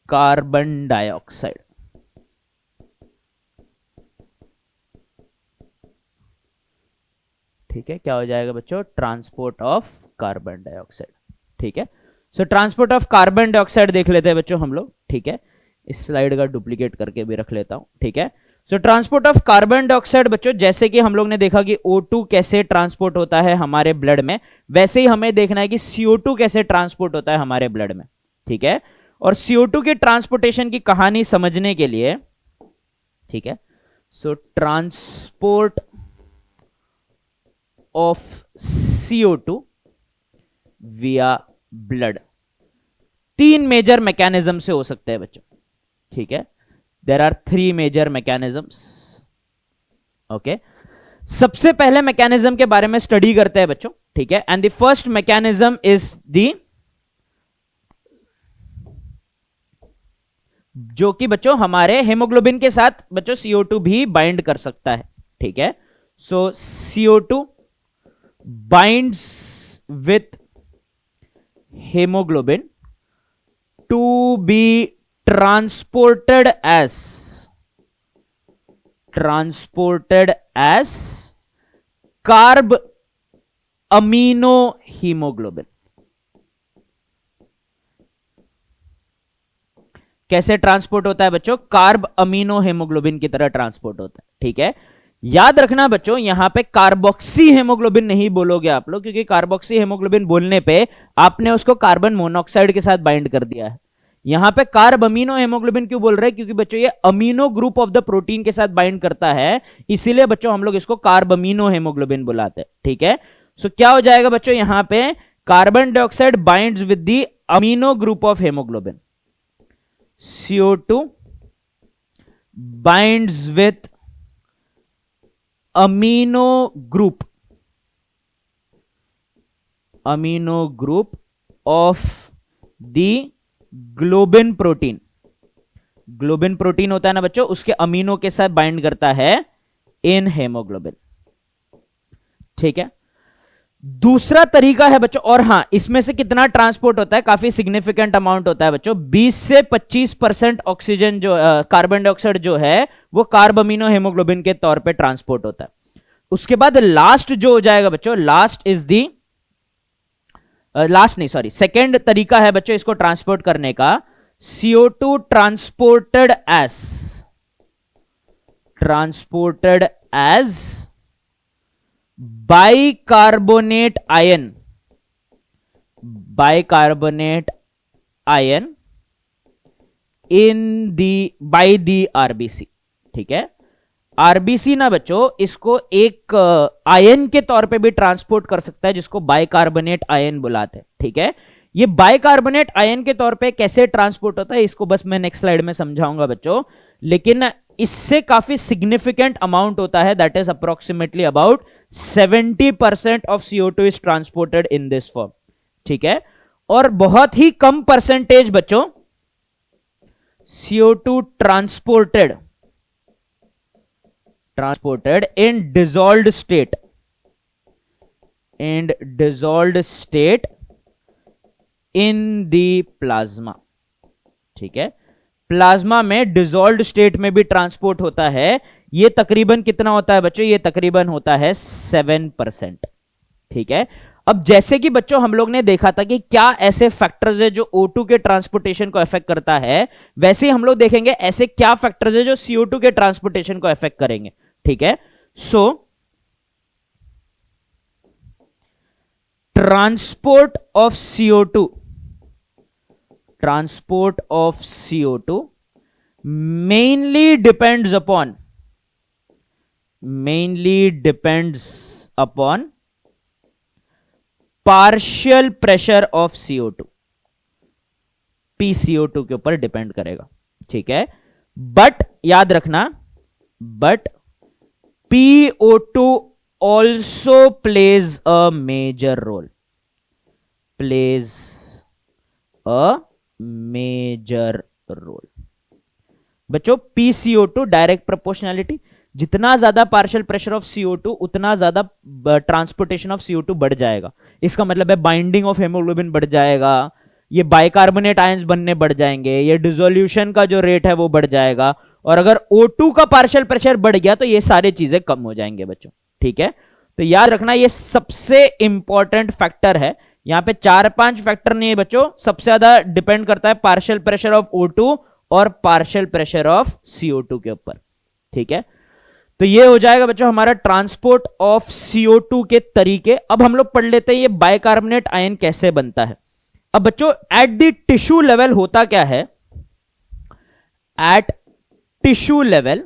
A: कार्बन डाइऑक्साइड, ठीक है। क्या हो जाएगा बच्चों? ट्रांसपोर्ट ऑफ कार्बन डाइऑक्साइड, ठीक है। सो ट्रांसपोर्ट ऑफ कार्बन डाइऑक्साइड देख लेते हैं बच्चों हम लोग, ठीक है। इस स्लाइड का डुप्लीकेट करके भी रख लेता हूं, ठीक है। सो ट्रांसपोर्ट ऑफ कार्बन डाइऑक्साइड बच्चों, जैसे कि हम लोग ने देखा कि O2 कैसे ट्रांसपोर्ट होता है हमारे ब्लड में, वैसे ही हमें देखना है कि CO2 कैसे ट्रांसपोर्ट होता है हमारे ब्लड में, ठीक है। और CO2 के ट्रांसपोर्टेशन की कहानी समझने के लिए, ठीक है, सो ट्रांसपोर्ट ऑफ CO2 विया ब्लड 3 मेजर मैकेनिज्म से हो सकते हैं बच्चों, ठीक है। There are 3 major mechanisms, okay. सबसे पहले मैकेनिज्म के बारे में स्टडी करते हैं बच्चों, ठीक है। And the first mechanism is the, जो कि बच्चों हमारे हेमोग्लोबिन के साथ बच्चों CO2 भी बाइंड कर सकता है, ठीक है। So CO2 binds with haemoglobin to be transported as carbamino haemoglobin. कैसे ट्रांसपोर्ट होता है बच्चों? कार्ब अमीनो हेमोग्लोबिन की तरह ट्रांसपोर्ट होता है। ठीक है, याद रखना बच्चों, यहां पे कार्बोक्सी हेमोग्लोबिन नहीं बोलोगे आप लोग, क्योंकि कार्बोक्सी हेमोग्लोबिन बोलने पे आपने उसको कार्बन मोनोऑक्साइड के साथ बाइंड कर दिया है। यहां पे कार्ब अमीनो हेमोग्लोबिन क्यों बोल रहे हैं? क्योंकि बच्चों ये amino group of the protein के साथ बाइंड करता है, इसीलिए बच्चों हम लोग इसको कार्ब अमीनो हेमोग्लोबिन बुलाते हैं। ठीक है, सो क्या हो जाएगा बच्चों, यहां पे carbon dioxide binds with the amino group of haemoglobin, CO2 binds with amino group of the globin protein. Globin protein होता है ना बच्चों, उसके अमीनो के साथ बाइंड करता है इन हेमोग्लोबिन। ठीक है, दूसरा तरीका है बच्चों, और हां, इसमें से कितना ट्रांसपोर्ट होता है? काफी सिग्निफिकेंट अमाउंट होता है बच्चों, 20 से 25% ऑक्सीजन जो कार्बन डाइऑक्साइड जो है वो कार्ब अमीनो हेमोग्लोबिन के तौर पे ट्रांसपोर्ट होता है। उसके बाद लास्ट जो हो जाएगा बच्चों, सेकेंड तरीका है बच्चों इसको ट्रांसपोर्ट करने का, CO2 transported as bicarbonate ion by the RBC. ठीक है, आरबीसी ना बच्चों इसको एक आयन के तौर पे भी ट्रांसपोर्ट कर सकता है, जिसको बाइकार्बोनेट आयन बुलाते हैं। ठीक है, ये बाइकार्बोनेट आयन के तौर पे कैसे ट्रांसपोर्ट होता है इसको बस मैं नेक्स्ट स्लाइड में समझाऊंगा बच्चों, लेकिन इससे काफी सिग्निफिकेंट अमाउंट होता है, that is approximately about 70% of CO2 is transported in this form. ठीक है, और बहुत ही कम परसेंटेज बच्चों CO2 transported in dissolved state in the plasma। ठीक है, प्लाज्मा में डिसॉल्व्ड स्टेट में भी ट्रांसपोर्ट होता है। ये तकरीबन कितना होता है बच्चों? ये तकरीबन होता है 7%। ठीक है, अब जैसे कि बच्चों हम लोग ने देखा था कि क्या ऐसे फैक्टर्स है जो O2 के ट्रांसपोर्टेशन को अफेक्ट करता है, वैसे ही हम लोग देखेंगे ऐसे क्या फैक्टर्स है जो CO2 के ट्रांसपोर्टेशन को अफेक्ट करेंगे। ठीक है, सो transport of CO2 mainly depends upon partial pressure of CO2, PCO2 के ऊपर डिपेंड करेगा। ठीक है, बट याद रखना, PO2 also plays a major role, बच्चों। PCO2 डायरेक्ट प्रोपोर्शनैलिटी, जितना ज्यादा पार्शियल प्रेशर ऑफ CO2 उतना ज्यादा ट्रांसपोर्टेशन ऑफ CO2 बढ़ जाएगा। इसका मतलब है बाइंडिंग ऑफ हेमोग्लोबिन बढ़ जाएगा, ये बाइकार्बोनेट आयंस बनने बढ़ जाएंगे, ये डिसोल्यूशन का जो रेट है वो बढ़ जाएगा, और अगर O2 का पार्शियल प्रेशर बढ़ गया तो ये सारी चीजें कम हो जाएंगे बच्चों। ठीक है, तो याद रखना ये सबसे इंपॉर्टेंट फैक्टर है। यहां पे 4-5 फैक्टर नहीं है बच्चों, सबसे ज्यादा डिपेंड करता है पार्शियल प्रेशर ऑफ O2 और पार्शियल प्रेशर ऑफ CO2 के ऊपर। ठीक है, तो ये हो जाएगा बच्चों हमारा ट्रांसपोर्ट ऑफ CO2 के तरीके। अब हम लोग पढ़ लेते हैं ये बाइकार्बोनेट आयन कैसे बनता है। अब बच्चों एट द टिश्यू लेवल होता क्या है? एट टिश्यू लेवल,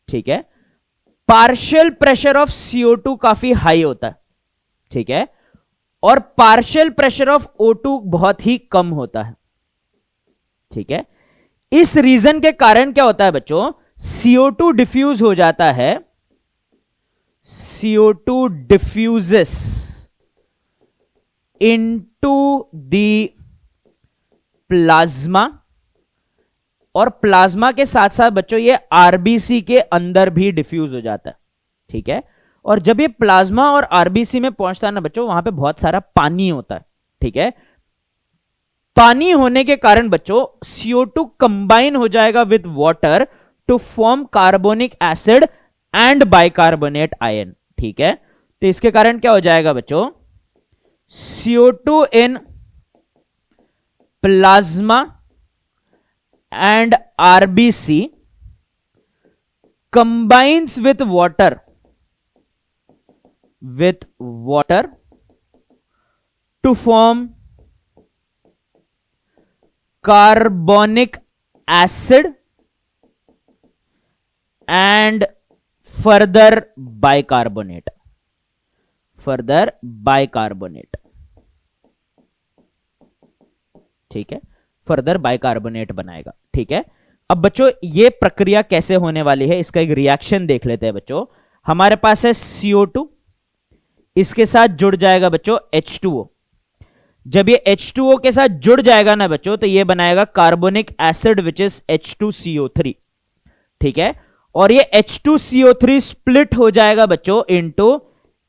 A: ठीक है, पार्शियल प्रेशर ऑफ CO2 काफी हाई होता है। ठीक है, और पार्शियल प्रेशर ऑफ O2 बहुत ही कम होता है। ठीक है, इस रीजन के कारण क्या होता है बच्चों, CO2 डिफ्यूज हो जाता है, CO2 diffuses into the plasma, और प्लाज्मा के साथ साथ बच्चों ये आरबीसी के अंदर भी डिफ्यूज हो जाता है। ठीक है, और जब ये प्लाज्मा और आरबीसी में पहुंचता है ना बच्चों, वहां पे बहुत सारा पानी होता है, ठीक है। पानी होने के कारण बच्चों CO2 कंबाइन हो जाएगा with water to form carbonic acid and bicarbonate ion, ठीक है। तो इसके कारण क्या हो जाएगा बच्चों, CO2 in plasma and RBC combines with water to form carbonic acid and further bicarbonate, ठीक है, फर्दर बाइकार्बोनेट बनाएगा, ठीक है। अब बच्चों ये प्रक्रिया कैसे होने वाली है, इसका एक रिएक्शन देख लेते हैं बच्चों। हमारे पास है CO2, इसके साथ जुड़ जाएगा बच्चों H2O। जब ये H2O के साथ जुड़ जाएगा ना बच्चों, तो ये बनाएगा carbonic acid which is H2CO3, ठीक है। और ये H2CO3 स्प्लिट हो जाएगा बच्चों into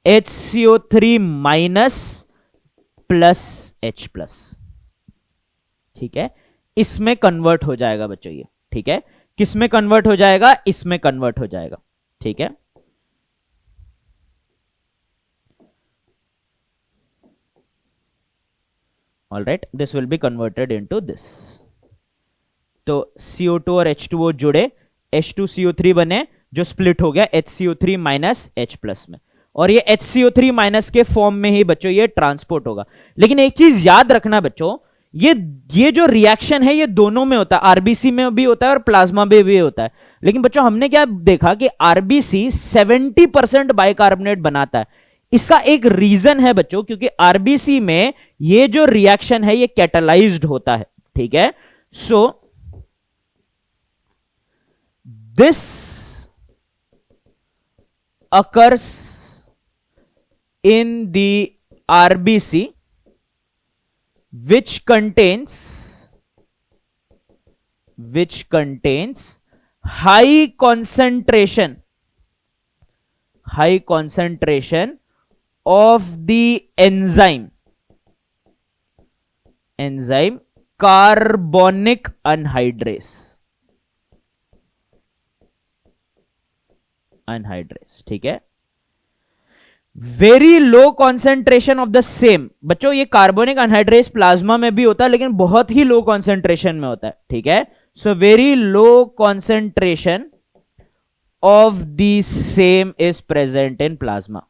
A: HCO3 minus plus H plus, ठीक है। इसमें कन्वर्ट हो जाएगा बच्चों ये, ठीक है। किस में कन्वर्ट हो जाएगा, इसमें कन्वर्ट हो जाएगा, ठीक है। All right, this will be converted into this. तो CO2 और H2O जुड़े, H2CO3 बने जो स्प्लिट हो गया HCO3 माइनस H प्लस में, और ये HCO3 माइनस के फॉर्म में ही बच्चों ये ट्रांसपोर्ट होगा। लेकिन एक चीज याद रखना बच्चों, ये जो रिएक्शन है ये दोनों में होता है, आरबीसी में भी होता है और प्लाज्मा में भी होता है। लेकिन बच्चों हमने क्या देखा कि आरबीसी 70% बाइकार्बोनेट बनाता है। इसका एक रीजन है बच्चों, क्योंकि आरबीसी में ये जो रिएक्शन है ये कैटालाइज्ड होता है, ठीक है। So this occurs in the RBC which contains high concentration of the enzyme carbonic anhydrase, ठीक है। Very low concentration of the same, बच्चों ये कार्बोनिक अनहाइड्रेस प्लाज्मा में भी होता है लेकिन बहुत ही लो कॉन्सेंट्रेशन में होता है, ठीक है। So very low concentration of the same is present in plasma,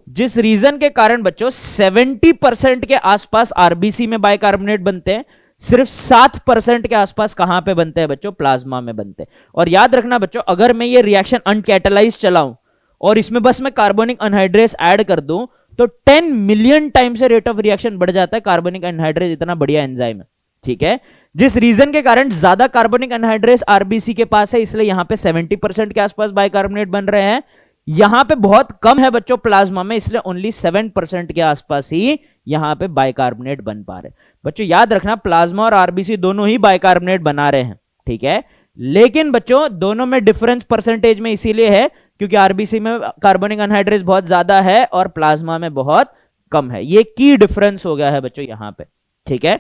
A: जिस रीजन के कारण बच्चों 70% के आसपास आरबीसी में बाइकार्बोनेट बनते हैं, सिर्फ 7% के आसपास कहां पे बनते हैं बच्चों, प्लाज्मा में बनते हैं। और याद रखना बच्चों, अगर मैं ये रिएक्शन अनकैटलाइज चलाऊं और इसमें बस मैं कार्बोनिक अनहाइड्रेस ऐड कर दूं तो 10 मिलियन टाइम से रेट ऑफ रिएक्शन बढ़ जाता है। कार्बोनिक अनहाइड्रेस इतना बढ़िया एंजाइम है, ठीक है। जिस रीजन के कारण ज्यादा कार्बोनिक अनहाइड्रेस आरबीसी के पास है, इसलिए यहां पे 70% के आसपास बाइकार्बोनेट बन रहे हैं। यहां पे बहुत कम है बच्चों प्लाज्मा में, इसलिए ओनली 7% के आसपास ही यहां पे बाइकार्बोनेट बन पा रहे। बच्चों याद रखना, प्लाज्मा और आरबीसी दोनों ही बाइकार्बोनेट बना रहे हैं, ठीक है। लेकिन बच्चों दोनों में डिफरेंस परसेंटेज में इसीलिए है क्योंकि आरबीसी में कार्बोनिक अनहाइड्रेस बहुत ज्यादा है और प्लाज्मा में बहुत कम है। ये की डिफरेंस हो गया है बच्चों यहां पे, ठीक है।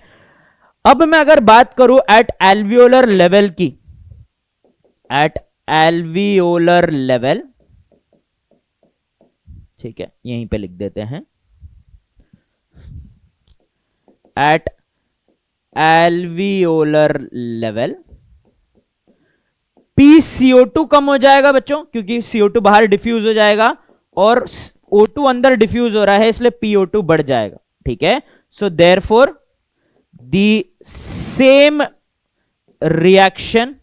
A: अब मैं अगर बात करूं एट एल्वियोलर लेवल की, एट एल्वियोलर लेवल, ठीक है, यहीं पे लिख देते हैं, एट एल्वियोलर लेवल PCO2 कम हो जाएगा बच्चों, क्योंकि CO2 बाहर डिफ्यूज हो जाएगा और O2 अंदर डिफ्यूज हो रहा है, इसलिए PO2 बढ़ जाएगा, ठीक है। So therefore the same reaction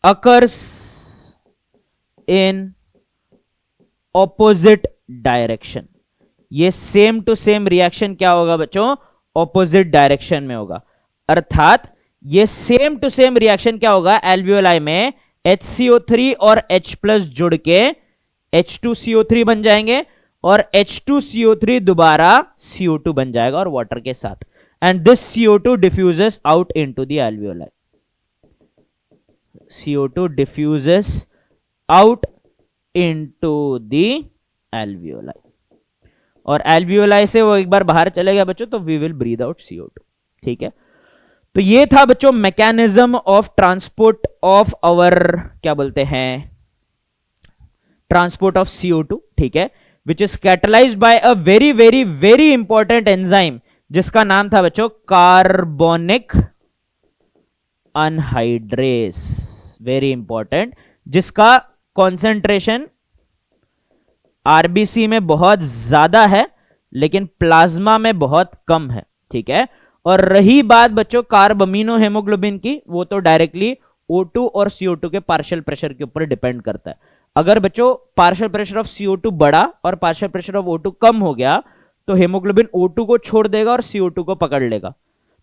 A: occurs in opposite direction. ये सेम टू सेम रिएक्शन क्या होगा बच्चों, ऑपोजिट डायरेक्शन में होगा। अर्थात ये सेम टू सेम रिएक्शन क्या होगा, एल्वियोलाई में HCO3 और H प्लस जुड़ के H2CO3 बन जाएंगे और H2CO3 दोबारा CO2 बन जाएगा और वाटर के साथ, and this CO2 diffuses out into the alveoli. CO2 diffuses out into the alveoli, और alveoli से वो एक बार बाहर चले गया बच्चों, तो we will breathe out CO2। ठीक है, तो ये था बच्चों mechanism of transport of our, क्या बोलते हैं, ट्रांसपोर्ट ऑफ CO2। ठीक है, which is catalysed by a very very very important enzyme जिसका नाम था बच्चों कार्बोनिक अनहाइड्रेस, वेरी इंपॉर्टेंट, जिसका कॉन्सेंट्रेशन आरबीसी में बहुत ज्यादा है लेकिन प्लाज्मा में बहुत कम है। ठीक है, और रही बात बच्चों कार्बमिनो हेमोग्लोबिन की, वो तो डायरेक्टली O2 और CO2 के पार्शियल प्रेशर के ऊपर डिपेंड करता है। अगर बच्चों पार्शियल प्रेशर ऑफ CO2 बढ़ा और पार्शियल प्रेशर ऑफ O2 कम हो गया तो हेमोग्लोबिन O2 को छोड़ देगा और CO2 को पकड़ लेगा,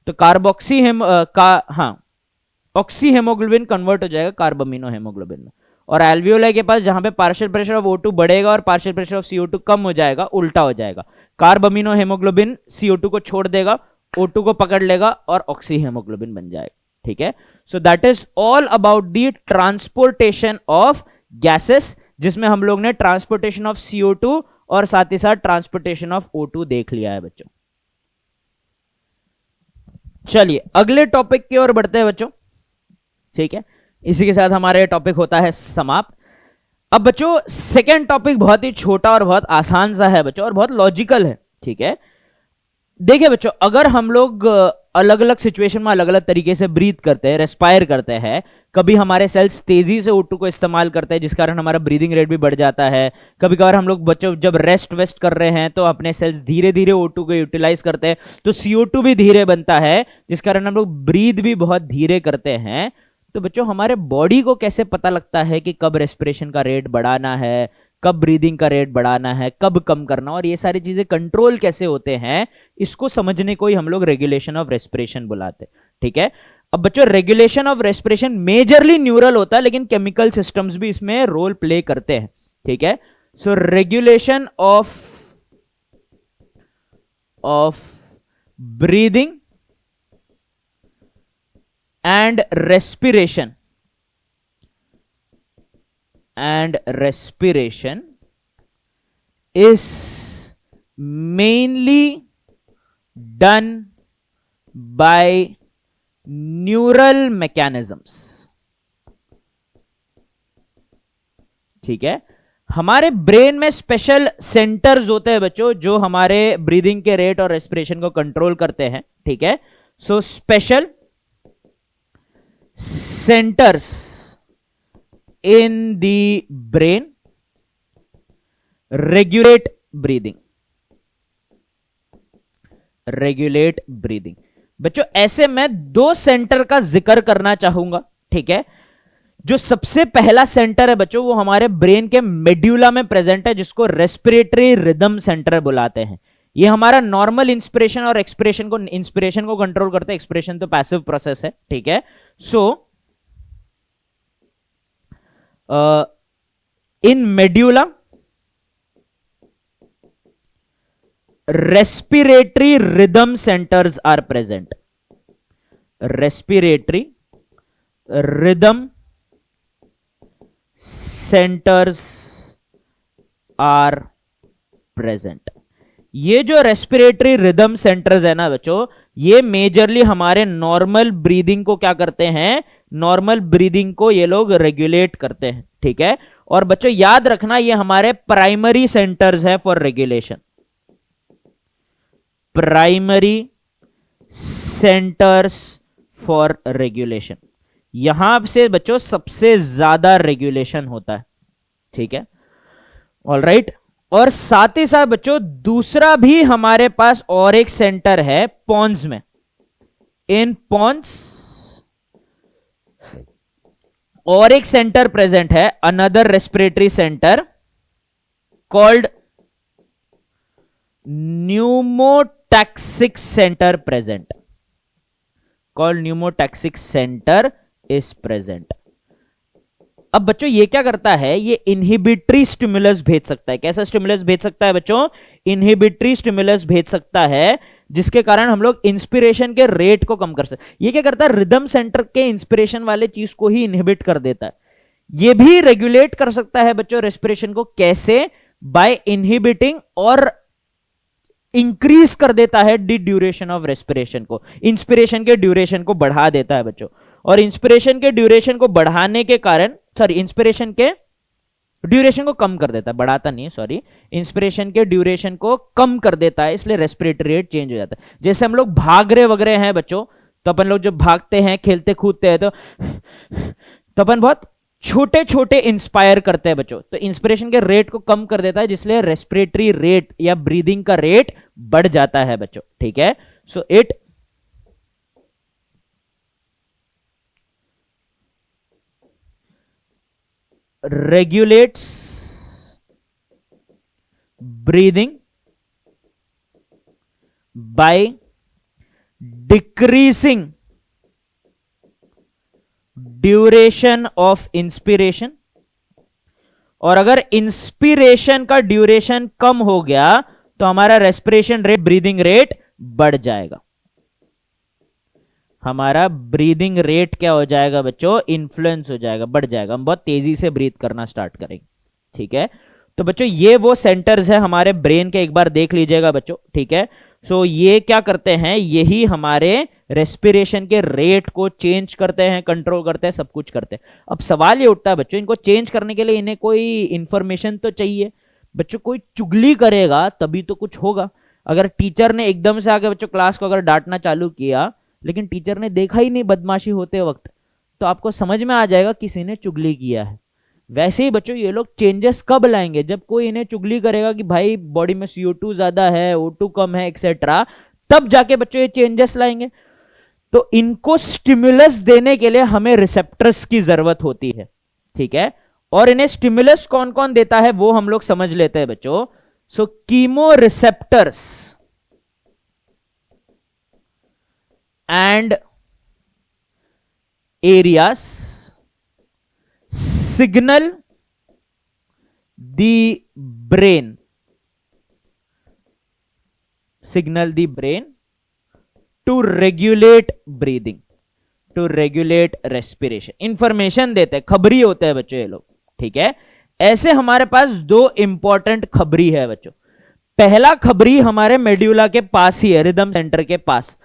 A: तो कार्बोक्सी ऑक्सी हेमोग्लोबिन कन्वर्ट हो जाएगा कार्बमिनो हेमोग्लोबिन में। और एल्वियोलाई के पास जहां पे पार्शियल प्रेशर ऑफ O2 बढ़ेगा और पार्शियल प्रेशर ऑफ CO2 कम हो जाएगा, उल्टा हो जाएगा, कार्बमिनो हेमोग्लोबिन CO2 को छोड़ देगा, O2 को पकड़ लेगा और ऑक्सी हेमोग्लोबिन बन जाएगा। ठीक है, so that is all about the transportation of gases, जिसमें हम लोग ने ट्रांसपोर्टेशन ऑफ CO2 और साथ ही साथ ट्रांसपोर्टेशन ऑफ O2 देख लिया है बच्चों। चलिए अगले टॉपिक की ओर बढ़ते हैं बच्चों। ठीक है, इसी के साथ हमारे टॉपिक होता है समाप्त। अब बच्चों सेकेंड टॉपिक बहुत ही छोटा और बहुत आसान सा है बच्चों, और बहुत लॉजिकल है। ठीक है, देखिए बच्चों, अगर हम लोग अलग अलग सिचुएशन में अलग अलग तरीके से ब्रीथ करते हैं, रेस्पायर करते हैं, कभी हमारे सेल्स तेजी से O2 को इस्तेमाल करते हैं जिस कारण हमारा ब्रीदिंग रेट भी बढ़ जाता है, कभी कभार हम लोग बच्चों जब रेस्ट वेस्ट कर रहे हैं तो अपने सेल्स धीरे धीरे O2 को यूटिलाइज करते हैं, तो CO2 भी धीरे बनता है जिस कारण हम लोग ब्रीद भी बहुत धीरे करते हैं। तो बच्चों हमारे बॉडी को कैसे पता लगता है कि कब रेस्पिरेशन का रेट बढ़ाना है, कब ब्रीदिंग का रेट बढ़ाना है, कब कम करना, और ये सारी चीजें कंट्रोल कैसे होते हैं, इसको समझने को ही हम लोग रेगुलेशन ऑफ रेस्पिरेशन बुलाते हैं। ठीक है, अब बच्चों regulation of respiration majorly neural होता है लेकिन केमिकल सिस्टम्स भी इसमें रोल प्ले करते हैं। ठीक है, so regulation of breathing and respiration is mainly done by neural mechanisms। ठीक है, हमारे ब्रेन में स्पेशल सेंटर्स होते हैं बच्चों जो हमारे ब्रीदिंग के रेट और रेस्पिरेशन को कंट्रोल करते हैं। ठीक है, so special centers in the brain regulate breathing। बच्चों ऐसे मैं दो सेंटर का जिक्र करना चाहूंगा। ठीक है, जो सबसे पहला सेंटर है बच्चों वो हमारे ब्रेन के मेड्यूला में प्रेजेंट है जिसको रेस्पिरेटरी रिदम सेंटर बुलाते हैं। ये हमारा नॉर्मल इंस्पिरेशन और एक्सपिरेशन को कंट्रोल करते हैं, एक्सपिरेशन तो पैसिव प्रोसेस है। ठीक है, so in medulla respiratory rhythm centres are present. Respiratory rhythm centres are present. ये जो रेस्पिरेटरी रिदम सेंटर्स है ना बच्चों, ये मेजरली हमारे नॉर्मल ब्रीदिंग को क्या करते हैं, नॉर्मल ब्रीदिंग को ये लोग रेगुलेट करते हैं। ठीक है, और बच्चों याद रखना ये हमारे प्राइमरी सेंटर्स है for regulation. Primary centres for regulation, यहां से बच्चों सबसे ज्यादा रेगुलेशन होता है। ठीक है, ऑल राइट, और साथ ही साथ बच्चों दूसरा भी हमारे पास और एक सेंटर है पॉन्स में। इन पॉन्स और एक सेंटर प्रेजेंट है, another respiratory centre called pneumotaxic centre present. Called pneumotaxic centre is present. अब बच्चों ये क्या करता है, ये इनहिबिटरी स्टिमुलस भेज सकता है। कैसा स्टिमुलस भेज सकता है बच्चों, इनहिबिटरी स्टिमुलस भेज सकता है जिसके कारण हम लोग इंस्पिरेशन के रेट को कम कर सकते। ये क्या करता है, रिदम सेंटर के इंस्पिरेशन वाले चीज को ही इनहिबिट कर देता है। ये भी रेगुलेट कर सकता है बच्चों रेस्पिरेशन को, कैसे, बाय इनहिबिटिंग और इंक्रीज कर देता है द ड्यूरेशन ऑफ रेस्पिरेशन को, इंस्पिरेशन के ड्यूरेशन को बढ़ा देता है बच्चों। और इंस्पिरेशन के ड्यूरेशन को बढ़ाने के कारण, सॉरी, इंस्पिरेशन के ड्यूरेशन को कम कर देता है, बढ़ाता नहीं है, सॉरी, इंस्पिरेशन के ड्यूरेशन को कम कर देता है, इसलिए रेस्पिरेटरी रेट चेंज हो जाता है। जैसे हम लोग भाग रहे वगैरह हैं बच्चों, तो अपन लोग जब भागते हैं, खेलते कूदते हैं, तो अपन बहुत छोटे छोटे इंस्पायर करते हैं बच्चों, तो इंस्पिरेशन के रेट को कम कर देता है, जिसलिए रेस्पिरेटरी रेट या ब्रीदिंग का रेट बढ़ जाता है बच्चों। ठीक है, so it regulates breathing by decreasing duration of inspiration। और अगर इंस्पिरेशन का ड्यूरेशन कम हो गया तो हमारा रेस्पिरेशन रेट, ब्रीदिंग रेट बढ़ जाएगा। हमारा ब्रीदिंग रेट क्या हो जाएगा बच्चों, इन्फ्लुएंस हो जाएगा, बढ़ जाएगा, हम बहुत तेजी से ब्रीथ करना स्टार्ट करेंगे। ठीक है, तो बच्चों ये वो सेंटर्स है हमारे ब्रेन के, एक बार देख लीजिएगा बच्चों। ठीक है, सो ये क्या करते हैं, यही हमारे रेस्पिरेशन के रेट को चेंज करते हैं, कंट्रोल करते हैं, सब कुछ करते हैं। अब सवाल ये उठता है बच्चों, इनको चेंज करने के लिए इन्हें कोई इंफॉर्मेशन तो चाहिए बच्चों, कोई चुगली करेगा तभी तो कुछ होगा। अगर टीचर ने एकदम से आके बच्चों क्लास को अगर डांटना चालू किया, लेकिन टीचर ने देखा ही नहीं बदमाशी होते वक्त, तो आपको समझ में आ जाएगा किसी ने चुगली किया है। वैसे ही बच्चों ये लोग चेंजेस कब लाएंगे, जब कोई इन्हें चुगली करेगा कि भाई बॉडी में CO2 ज्यादा है, O2 कम है, एक्सेट्रा, तब जाके बच्चों ये चेंजेस लाएंगे। तो इनको स्टिमुलस देने के लिए हमें रिसेप्टर्स की जरूरत होती है। ठीक है, और इन्हें स्टिमुलस कौन कौन देता है वो हम लोग समझ लेते हैं बच्चों। So chemoreceptors and areas signal the brain to regulate breathing, to regulate respiration। Information देते हैं, खबरी होते हैं बच्चों ये लोग। ठीक है, ऐसे हमारे पास दो इंपॉर्टेंट खबरी है बच्चों। पहला खबरी हमारे मेड्यूला के पास ही है, रिदम सेंटर के पास।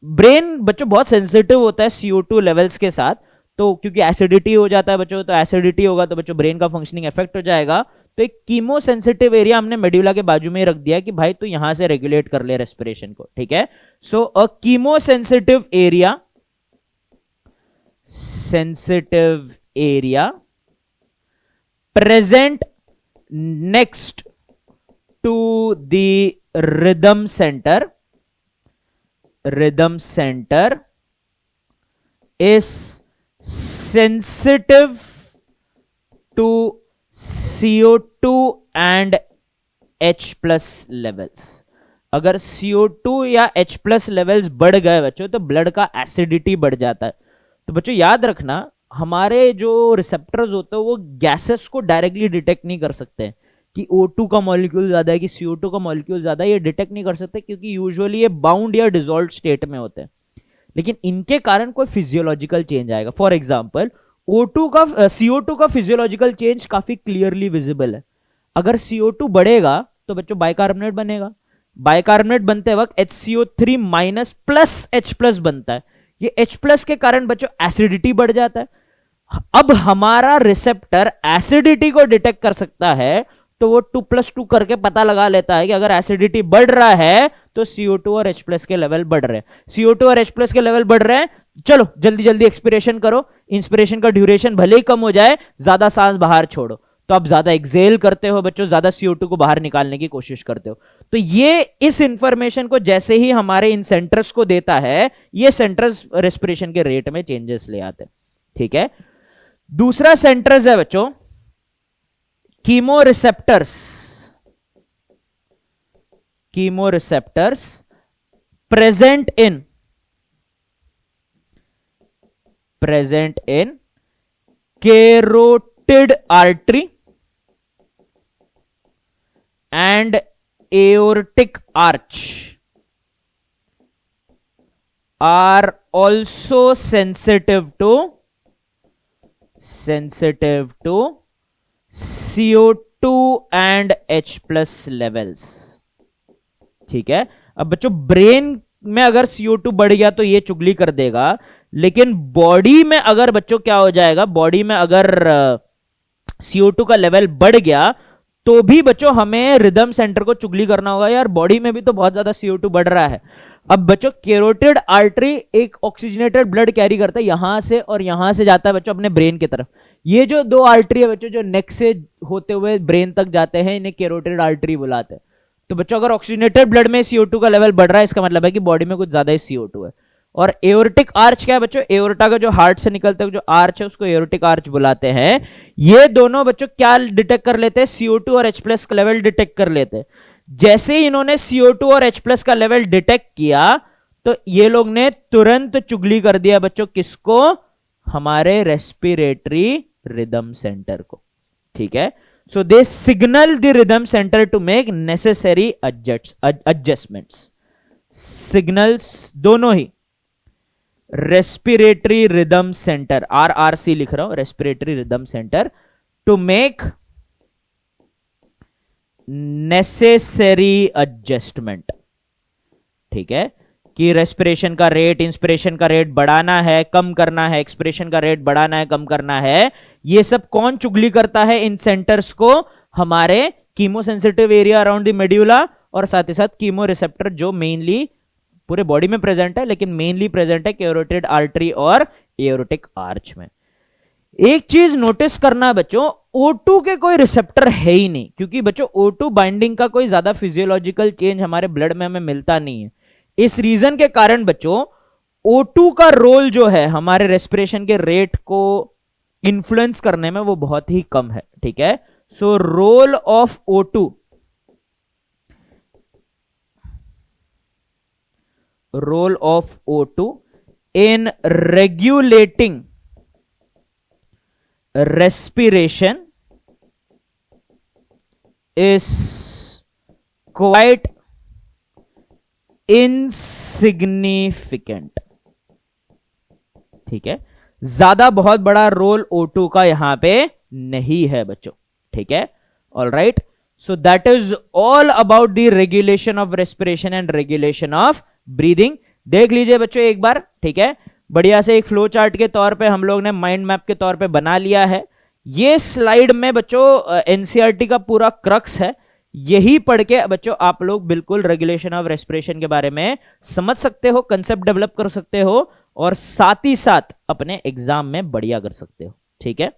A: ब्रेन बच्चों बहुत सेंसिटिव होता है CO2 लेवल्स के साथ, तो क्योंकि एसिडिटी हो जाता है बच्चों, तो एसिडिटी होगा तो बच्चों ब्रेन का फंक्शनिंग इफेक्ट हो जाएगा। तो एक कीमो सेंसिटिव एरिया हमने मेड्यूला के बाजू में रख दिया कि भाई तू यहां से रेगुलेट कर ले रेस्पिरेशन को। ठीक है, so uh chemosensitive area present next to the rhythm center is sensitive to CO2 and H+ levels। अगर CO2 या H+ लेवल्स बढ़ गए बच्चों तो ब्लड का एसिडिटी बढ़ जाता है। तो बच्चों याद रखना, हमारे जो रिसेप्टर्स होते हैं वो गैसेस को डायरेक्टली डिटेक्ट नहीं कर सकते हैं कि O2 का मॉलिक्यूल ज्यादा है कि CO2 का मॉलिक्यूल ज्यादा है, ये डिटेक्ट नहीं कर सकते क्योंकि यूजुअली ये बाउंड या डिसॉल्व स्टेट में होते हैं। लेकिन इनके कारण कोई फिजियोलॉजिकल चेंज आएगा। फॉर एग्जांपल CO2 का फिजियोलॉजिकल चेंज काफी क्लियरली विजिबल है। अगर CO2 बढ़ेगा तो बच्चों बाइकार्बोनेट बनेगा, बाइकार्बोनेट बनते वक्त HCO3- प्लस H+ बनता है। ये H+ के कारण बच्चों एसिडिटी बढ़ जाता है। अब हमारा रिसेप्टर एसिडिटी को डिटेक्ट कर सकता है, तो वो 2+2 करके पता लगा लेता है कि अगर एसिडिटी बढ़ रहा है तो CO2 और H+ के लेवल बढ़ रहे हैं। CO2 और H+ के लेवल बढ़ रहे हैं, चलो जल्दी जल्दी एक्सपिरेशन करो, इंस्पिरेशन का ड्यूरेशन भले ही कम हो जाए, ज्यादा सांस बाहर छोड़ो। तो आप ज्यादा एक्सेल करते हो बच्चों, ज्यादा CO2 को बाहर निकालने की कोशिश करते हो। तो ये इस इंफॉर्मेशन को जैसे ही हमारे इन सेंटर्स को देता है, ये सेंटर्स रेस्पिरेशन के रेट में चेंजेस ले आते हैं। ठीक है, दूसरा सेंटर्स है बच्चों chemoreceptors present in carotid artery and aortic arch। Are also sensitive to CO2 and H plus levels. ठीक है, अब बच्चों ब्रेन में अगर CO2 बढ़ गया तो ये चुगली कर देगा, लेकिन बॉडी में अगर बच्चों क्या हो जाएगा, बॉडी में अगर CO2 का लेवल बढ़ गया तो भी बच्चों हमें रिदम सेंटर को चुगली करना होगा, यार बॉडी में भी तो बहुत ज्यादा CO2 बढ़ रहा है। अब बच्चों कैरोटिड आर्टरी एक ऑक्सीजनेटेड ब्लड कैरी करता है यहां से और यहां से जाता है बच्चों अपने ब्रेन की तरफ। ये जो दो आर्टरी है बच्चों जो नेक से होते हुए ब्रेन तक जाते हैं, इन्हें कैरोटिड आर्टरी बुलाते हैं। तो बच्चों अगर ऑक्सीजनेटेड ब्लड में CO2 का लेवल बढ़ रहा है, इसका मतलब है कि बॉडी में कुछ ज्यादा ही CO2 है। और एओर्टिक आर्च क्या है बच्चों, एओर्टा का जो हार्ट से निकलते हुए जो आर्च है उसको एओर्टिक आर्च बुलाते हैं। ये दोनों बच्चों क्या डिटेक्ट कर लेते हैं, CO2 और H प्लस का लेवल डिटेक्ट कर लेते हैं। जैसे ही इन्होंने CO2 और H प्लस का लेवल डिटेक्ट किया तो ये लोग ने तुरंत चुगली कर दिया बच्चों किसको, हमारे रेस्पिरेटरी रिदम सेंटर को। ठीक है, so they signal the rhythm centre to make necessary adjustments. Signals दोनों ही रेस्पिरेटरी रिदम सेंटर, RRC लिख रहा हूं, respiratory rhythm centre to make necessary adjustment. ठीक है, कि रेस्पिरेशन का रेट, इंस्पिरेशन का रेट बढ़ाना है, कम करना है, एक्सपिरेशन का रेट बढ़ाना है, कम करना है। ये सब कौन चुगली करता है इन सेंटर्स को, हमारे chemosensitive area around the medulla और साथ ही साथ कीमो रिसेप्टर जो मेनली पूरे बॉडी में प्रेजेंट है, लेकिन मेनली प्रेजेंट है कैरोटिड आर्टरी और एओर्टिक आर्च में। एक चीज नोटिस करना बच्चों, O2 के कोई रिसेप्टर है ही नहीं, क्योंकि बच्चों O2 बाइंडिंग का कोई ज्यादा फिजियोलॉजिकल चेंज हमारे ब्लड में हमें मिलता नहीं है। इस रीजन के कारण बच्चों O2 का रोल जो है हमारे रेस्पिरेशन के रेट को इन्फ्लुएंस करने में वो बहुत ही कम है। ठीक है, so role of O2, role of O2 in regulating respiration is quite insignificant। ठीक है, ज्यादा बहुत बड़ा रोल O2 का यहां पे नहीं है बच्चों। ठीक है, all right, so that is all about the regulation of respiration and regulation of breathing. देख लीजिए बच्चों एक बार। ठीक है, बढ़िया से एक फ्लो चार्ट के तौर पे हम लोग ने माइंड मैप के तौर पे बना लिया है। ये स्लाइड में बच्चों एनसीईआरटी का पूरा क्रक्स है, यही पढ़ के बच्चों आप लोग बिल्कुल रेगुलेशन ऑफ रेस्पिरेशन के बारे में समझ सकते हो, कंसेप्ट डेवलप कर सकते हो और साथ ही साथ अपने एग्जाम में बढ़िया कर सकते हो। ठीक है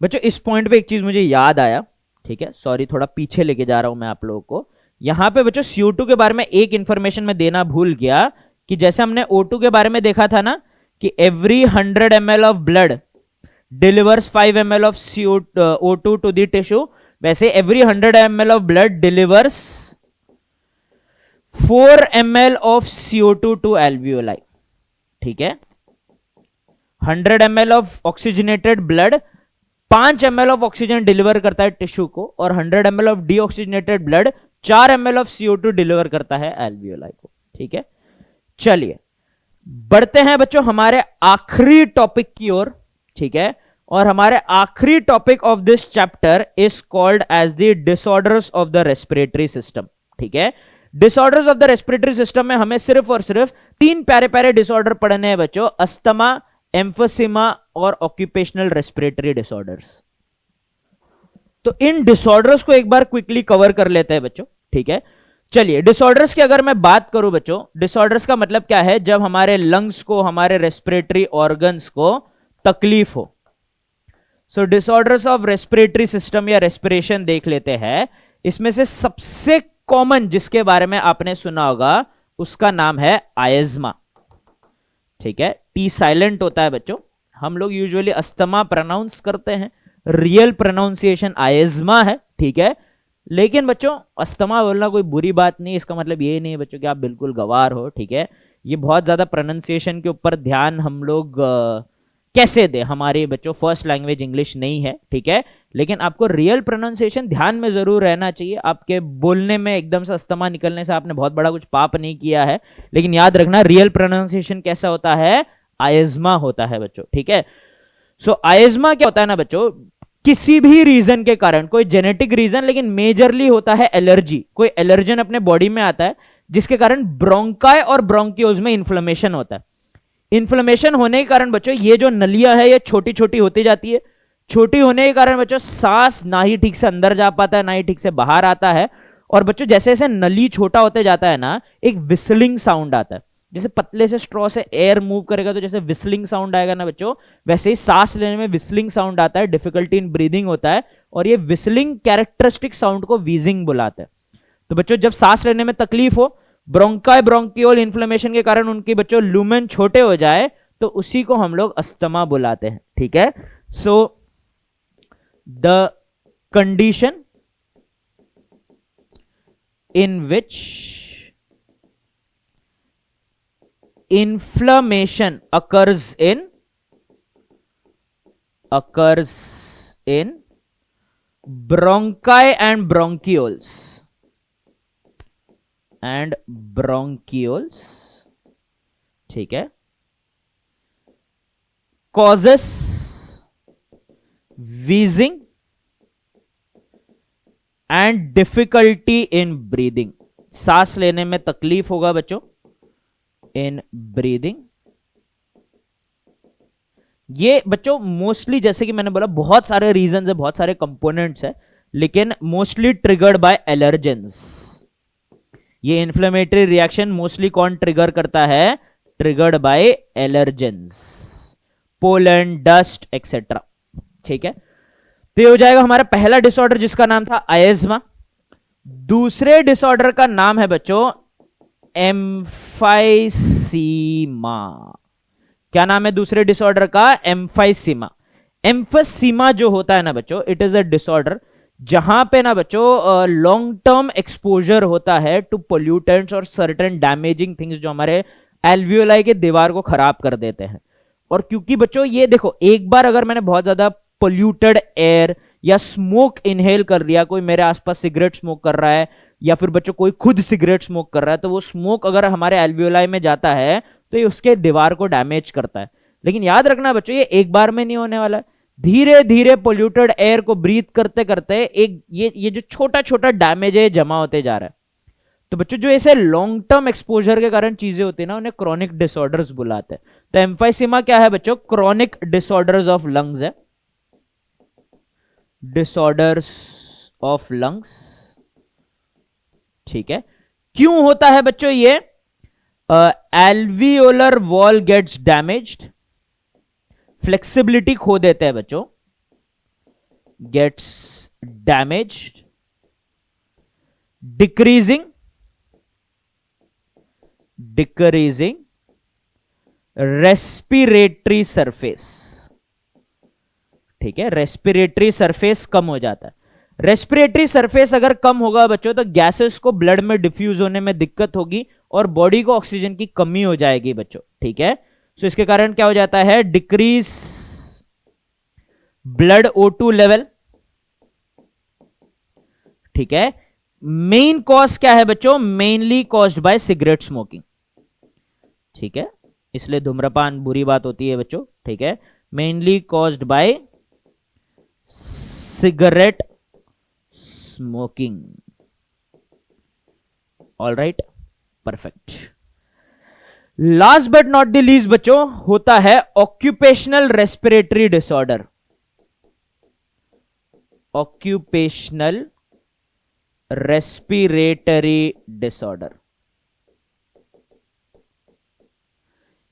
A: बच्चों, इस पॉइंट पे एक चीज मुझे याद आया। ठीक है, सॉरी थोड़ा पीछे लेके जा रहा हूं मैं आप लोगों को। यहां पे बच्चों CO2 के बारे में एक इंफॉर्मेशन में देना भूल गया कि जैसे हमने O2 के बारे में देखा था ना कि every 100 ml of blood delivers 5 ml of O2 to the tissue, वैसे every 100 ml of blood delivers 4 ml of CO2 to alveoli. ठीक है, 100 ml of oxygenated blood 5 ml of oxygen deliver करता है टिश्यू को और 100 ml of deoxygenated blood 4 ml of CO2 deliver करता है alveoli को। ठीक है, चलिए बढ़ते हैं बच्चों हमारे आखिरी टॉपिक की ओर। ठीक है, और हमारे आखिरी topic of this chapter is called as the disorders of the respiratory system. ठीक है, disorders of the respiratory system में हमें सिर्फ और सिर्फ 3 प्यारे प्यारे डिसऑर्डर पढ़ने हैं बच्चों, अस्थमा, एम्फोसीमा और ऑक्यूपेशनल रेस्पिरेटरी डिसऑर्डर्स। तो इन डिसऑर्डर्स को एक बार क्विकली कवर कर लेते हैं बच्चों। ठीक है, चलिए डिसऑर्डर्स की अगर मैं बात करूं बच्चों, डिसऑर्डर्स का मतलब क्या है, जब हमारे लंग्स को, हमारे रेस्पिरेटरी ऑर्गन्स को तकलीफ हो। सो डिसऑर्डर्स ऑफ रेस्पिरेटरी सिस्टम या रेस्पिरेशन देख लेते हैं। इसमें से सबसे कॉमन जिसके बारे में आपने सुना होगा उसका नाम है आयज्मा। ठीक है, टी साइलेंट होता है बच्चों, हम लोग यूजुअली अस्थमा प्रोनाउंस करते हैं, रियल प्रोनाउंसिएशन आयज्मा है। ठीक है, लेकिन बच्चों अस्थमा बोलना कोई बुरी बात नहीं, इसका मतलब ये नहीं है बच्चों कि आप बिल्कुल गवार हो। ठीक है, ये बहुत ज्यादा प्रोनाउंसिएशन के ऊपर ध्यान हम लोग कैसे दे, हमारी बच्चों फर्स्ट लैंग्वेज इंग्लिश नहीं है, ठीक है, लेकिन आपको रियल प्रोनाउंसिएशन ध्यान में जरूर रहना चाहिए। आपके बोलने में एकदम से अस्थमा निकलने से आपने बहुत बड़ा कुछ पाप नहीं किया है, लेकिन याद रखना रियल प्रोनाउंसिएशन कैसा होता है, आयजमा होता है बच्चों, ठीक है। सो आयजमा क्या होता है ना बच्चों, किसी भी रीजन के कारण, कोई जेनेटिक रीजन, लेकिन मेजरली होता है एलर्जी, कोई एलर्जन अपने बॉडी में आता है जिसके कारण ब्रोंकाई और ब्रोंकियोल्स में इन्फ्लेमेशन होता है। इन्फ्लेमेशन होने के कारण बच्चों ये जो नलियां है ये छोटी छोटी होती जाती है, छोटी होने के कारण बच्चों सांस ना ही ठीक से अंदर जा पाता है ना ही ठीक से बाहर आता है, और बच्चों जैसे जैसे नली छोटा होते जाता है ना, एक विस्लिंग साउंड आता है, जैसे पतले से स्ट्रॉ से एयर मूव करेगा तो जैसे विस्लिंग साउंड आएगा ना बच्चों, वैसे ही सांस लेने में विस्लिंग साउंड आता है, डिफिकल्टी इन ब्रीदिंग होता है, और ये विस्लिंग कैरेक्टरिस्टिक साउंड को वीजिंग बुलाते हैं। तो बच्चों जब सांस लेने में तकलीफ हो, ब्रोंकाई ब्रोंकियोल इन्फ्लेमेशन के कारण उनकी बच्चों लुमेन छोटे हो जाए, तो उसी को हम लोग अस्थमा बुलाते हैं, ठीक है। So the condition in which inflammation occurs in bronchi and bronchioles, ठीक है, causes wheezing and difficulty in breathing, सांस लेने में तकलीफ होगा बच्चों, इन ब्रीदिंग। ये बच्चों मोस्टली जैसे कि मैंने बोला बहुत सारे रीजंस है, बहुत सारे कंपोनेंट्स है, लेकिन मोस्टली ट्रिगर्ड बाय एलर्जेंस। ये इन्फ्लेमेटरी रिएक्शन मोस्टली कौन ट्रिगर करता है, triggered by allergens, pollen, dust etcetera, ठीक है। तो ये हो जाएगा हमारा पहला डिसऑर्डर जिसका नाम था आयजमा। दूसरे डिसऑर्डर का नाम है बच्चों एम्फाइसीमा। क्या नाम है दूसरे डिसऑर्डर का, एम्फाइसीमा। एम्फाइसीमा जो होता है ना बच्चों, इट इज अ डिसऑर्डर जहां पे ना बच्चों लॉन्ग टर्म एक्सपोजर होता है टू पोल्यूटेंट्स और सर्टेन डैमेजिंग थिंग्स जो हमारे एल्वियोलाई के दीवार को खराब कर देते हैं। और क्योंकि बच्चों ये देखो, एक बार अगर मैंने बहुत ज्यादा पोल्यूटेड एयर या स्मोक इनहेल कर लिया, कोई मेरे आसपास सिगरेट स्मोक कर रहा है या फिर बच्चों कोई खुद सिगरेट स्मोक कर रहा है, तो वो स्मोक अगर हमारे एल्वियोलाई में जाता है तो ये उसके दीवार को डैमेज करता है। लेकिन याद रखना बच्चों ये एक बार में नहीं होने वाला है, धीरे धीरे पोल्यूटेड एयर को ब्रीथ करते करते एक ये जो छोटा छोटा डैमेज है जमा होते जा रहा है। तो बच्चों जो ऐसे लॉन्ग टर्म एक्सपोजर के कारण चीजें होती है ना, उन्हें क्रॉनिक डिसऑर्डर्स बुलाते हैं। तो एम्फाइसीमा क्या है बच्चों, क्रॉनिक डिसऑर्डर्स ऑफ लंग्स है, डिसऑर्डर्स ऑफ लंग्स, ठीक है। क्यों होता है बच्चों ये, alveolar wall gets damaged, flexibility खो देते हैं बच्चों, gets damaged, decreasing respiratory surface, ठीक है, रेस्पिरेटरी सरफेस कम हो जाता है। रेस्पिरेटरी सरफेस अगर कम होगा बच्चों तो गैसेस को ब्लड में डिफ्यूज होने में दिक्कत होगी और बॉडी को ऑक्सीजन की कमी हो जाएगी बच्चों, ठीक है। सो इसके कारण क्या हो जाता है, डिक्रीज ब्लड O2 लेवल, ठीक है। मेन कॉज क्या है बच्चों, mainly caused by cigarette smoking, ठीक है, इसलिए धूम्रपान बुरी बात होती है बच्चों, ठीक है। Mainly caused by cigarette smoking, all right, perfect. Last but not the least बच्चों होता है occupational respiratory disorder, occupational respiratory disorder.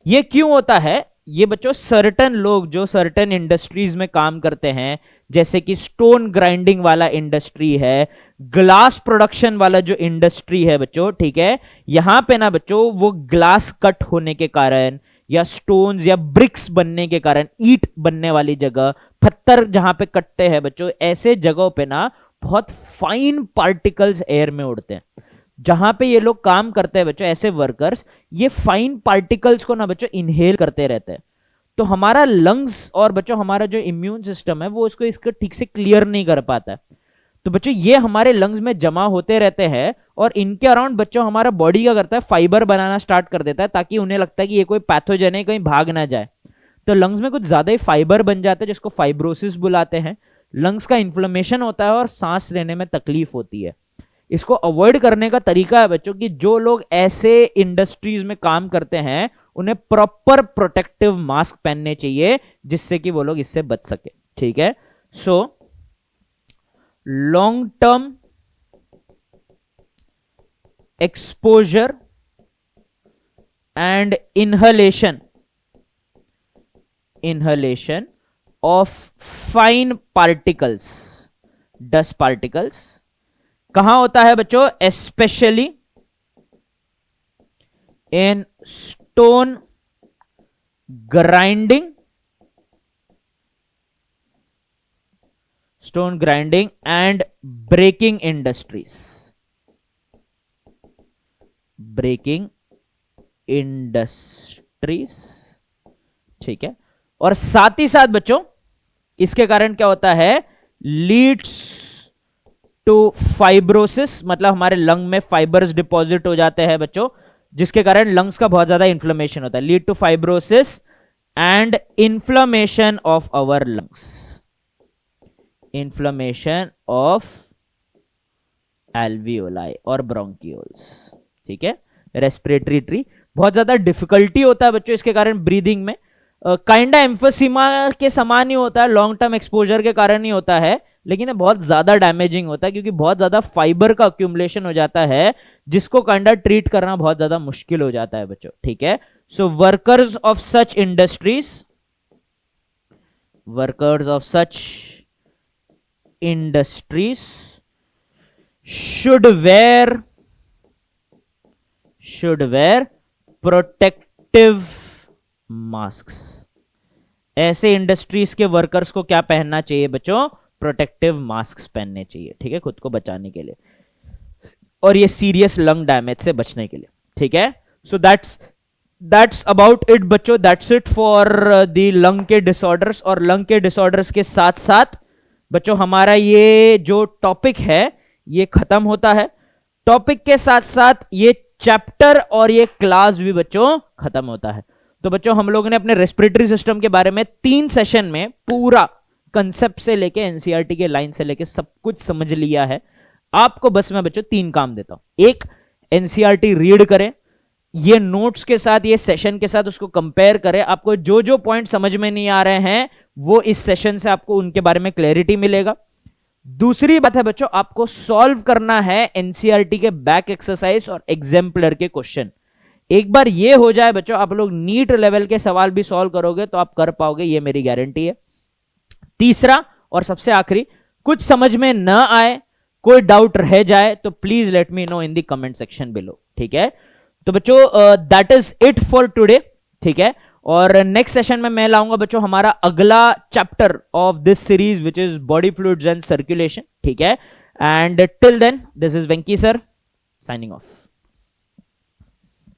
A: ये क्यों होता है, ये बच्चों सर्टेन लोग जो सर्टेन इंडस्ट्रीज में काम करते हैं, जैसे कि स्टोन ग्राइंडिंग वाला इंडस्ट्री है, ग्लास प्रोडक्शन वाला जो इंडस्ट्री है बच्चों, ठीक है, यहां पे ना बच्चों वो ग्लास कट होने के कारण या स्टोन्स या ब्रिक्स बनने के कारण, ईंट बनने वाली जगह, पत्थर जहां पे कटते हैं बच्चों, ऐसे जगहों पे ना बहुत फाइन पार्टिकल्स एयर में उड़ते हैं। जहां पे ये लोग काम करते हैं बच्चों, ऐसे वर्कर्स ये फाइन पार्टिकल्स को ना बच्चों इनहेल करते रहते हैं। तो हमारा लंग्स और बच्चों हमारा जो इम्यून सिस्टम है वो इसको ठीक से क्लियर नहीं कर पाता है। तो बच्चों ये हमारे लंग्स में जमा होते रहते हैं और इनके अराउंड बच्चों हमारा बॉडी क्या करता है, फाइबर बनाना स्टार्ट कर देता है, ताकि उन्हें लगता है कि ये कोई पैथोजन है, कहीं भाग ना जाए। तो लंग्स में कुछ ज्यादा ही फाइबर बन जाते हैं जिसको फाइब्रोसिस बुलाते हैं। लंग्स का इन्फ्लेमेशन होता है और सांस लेने में तकलीफ होती है। इसको अवॉइड करने का तरीका है बच्चों कि जो लोग ऐसे इंडस्ट्रीज में काम करते हैं उन्हें प्रॉपर प्रोटेक्टिव मास्क पहनने चाहिए जिससे कि वो लोग इससे बच सके। ठीक है, so long term exposure and inhalation of fine particles, dust particles कहां होता है बच्चों, especially in stone grinding and breaking industries. ठीक है, और साथ ही साथ बच्चों इसके कारण क्या होता है, लीड्स टू फाइब्रोसिस, मतलब हमारे लंग में फाइबर्स डिपॉजिट हो जाते हैं बच्चों, जिसके कारण लंग्स का बहुत ज्यादा इन्फ्लेमेशन होता है। Lead to fibrosis and inflammation of our lungs, inflammation of alveoli और ब्रोंकियोल्स। ठीक है, रेस्पिरेटरी ट्री बहुत ज्यादा डिफिकल्टी होता है बच्चों इसके कारण ब्रीदिंग में। काइंडा एम्फोसीमा के समान ही होता है, लॉन्ग टर्म एक्सपोजर के कारण ही होता है, लेकिन ये बहुत ज्यादा डैमेजिंग होता है क्योंकि बहुत ज्यादा फाइबर का अक्यूमुलेशन हो जाता है जिसको काइंडा ट्रीट करना बहुत ज्यादा मुश्किल हो जाता है बच्चों। ठीक है, so workers of such industries should wear protective masks। ऐसे इंडस्ट्रीज के वर्कर्स को क्या पहनना चाहिए बच्चों, प्रोटेक्टिव मास्क पहनने चाहिए। ठीक है, खुद को बचाने के लिए और ये सीरियस लंग डैमेज से बचने के लिए। ठीक है, सो दैट्स अबाउट इट बच्चों, that's it for the lung के डिसऑर्डर्स। और लंग के डिसऑर्डर्स के साथ साथ बच्चों हमारा ये जो टॉपिक है ये खत्म होता है। टॉपिक के साथ साथ ये चैप्टर और ये क्लास भी बच्चों खत्म होता है। तो बच्चों हम लोगों ने अपने रेस्पिरेटरी सिस्टम के बारे में 3 सेशन में पूरा कंसेप्ट से लेके एनसीईआरटी के लाइन से लेके सब कुछ समझ लिया है। आपको बस मैं बच्चों 3 काम देता हूं। एक, एनसीईआरटी रीड करें, ये नोट्स के साथ, ये सेशन के साथ उसको कंपेयर करें। आपको जो जो पॉइंट समझ में नहीं आ रहे हैं वो इस सेशन से आपको उनके बारे में क्लैरिटी मिलेगा। दूसरी बात है बच्चों, आपको सॉल्व करना है एनसीईआरटी के बैक एक्सरसाइज और एग्जाम्पलर के क्वेश्चन। एक बार ये हो जाए बच्चों, आप लोग नीट लेवल के सवाल भी सॉल्व करोगे तो आप कर पाओगे, ये मेरी गारंटी है। तीसरा और सबसे आखिरी, कुछ समझ में न आए, कोई डाउट रह जाए तो please let me know in the comment section below. ठीक है, तो बच्चों that is it for today. ठीक है, और नेक्स्ट सेशन में मैं लाऊंगा बच्चों हमारा अगला chapter of this series which is body fluids and circulation. ठीक है, and till then this is Venky sir signing of.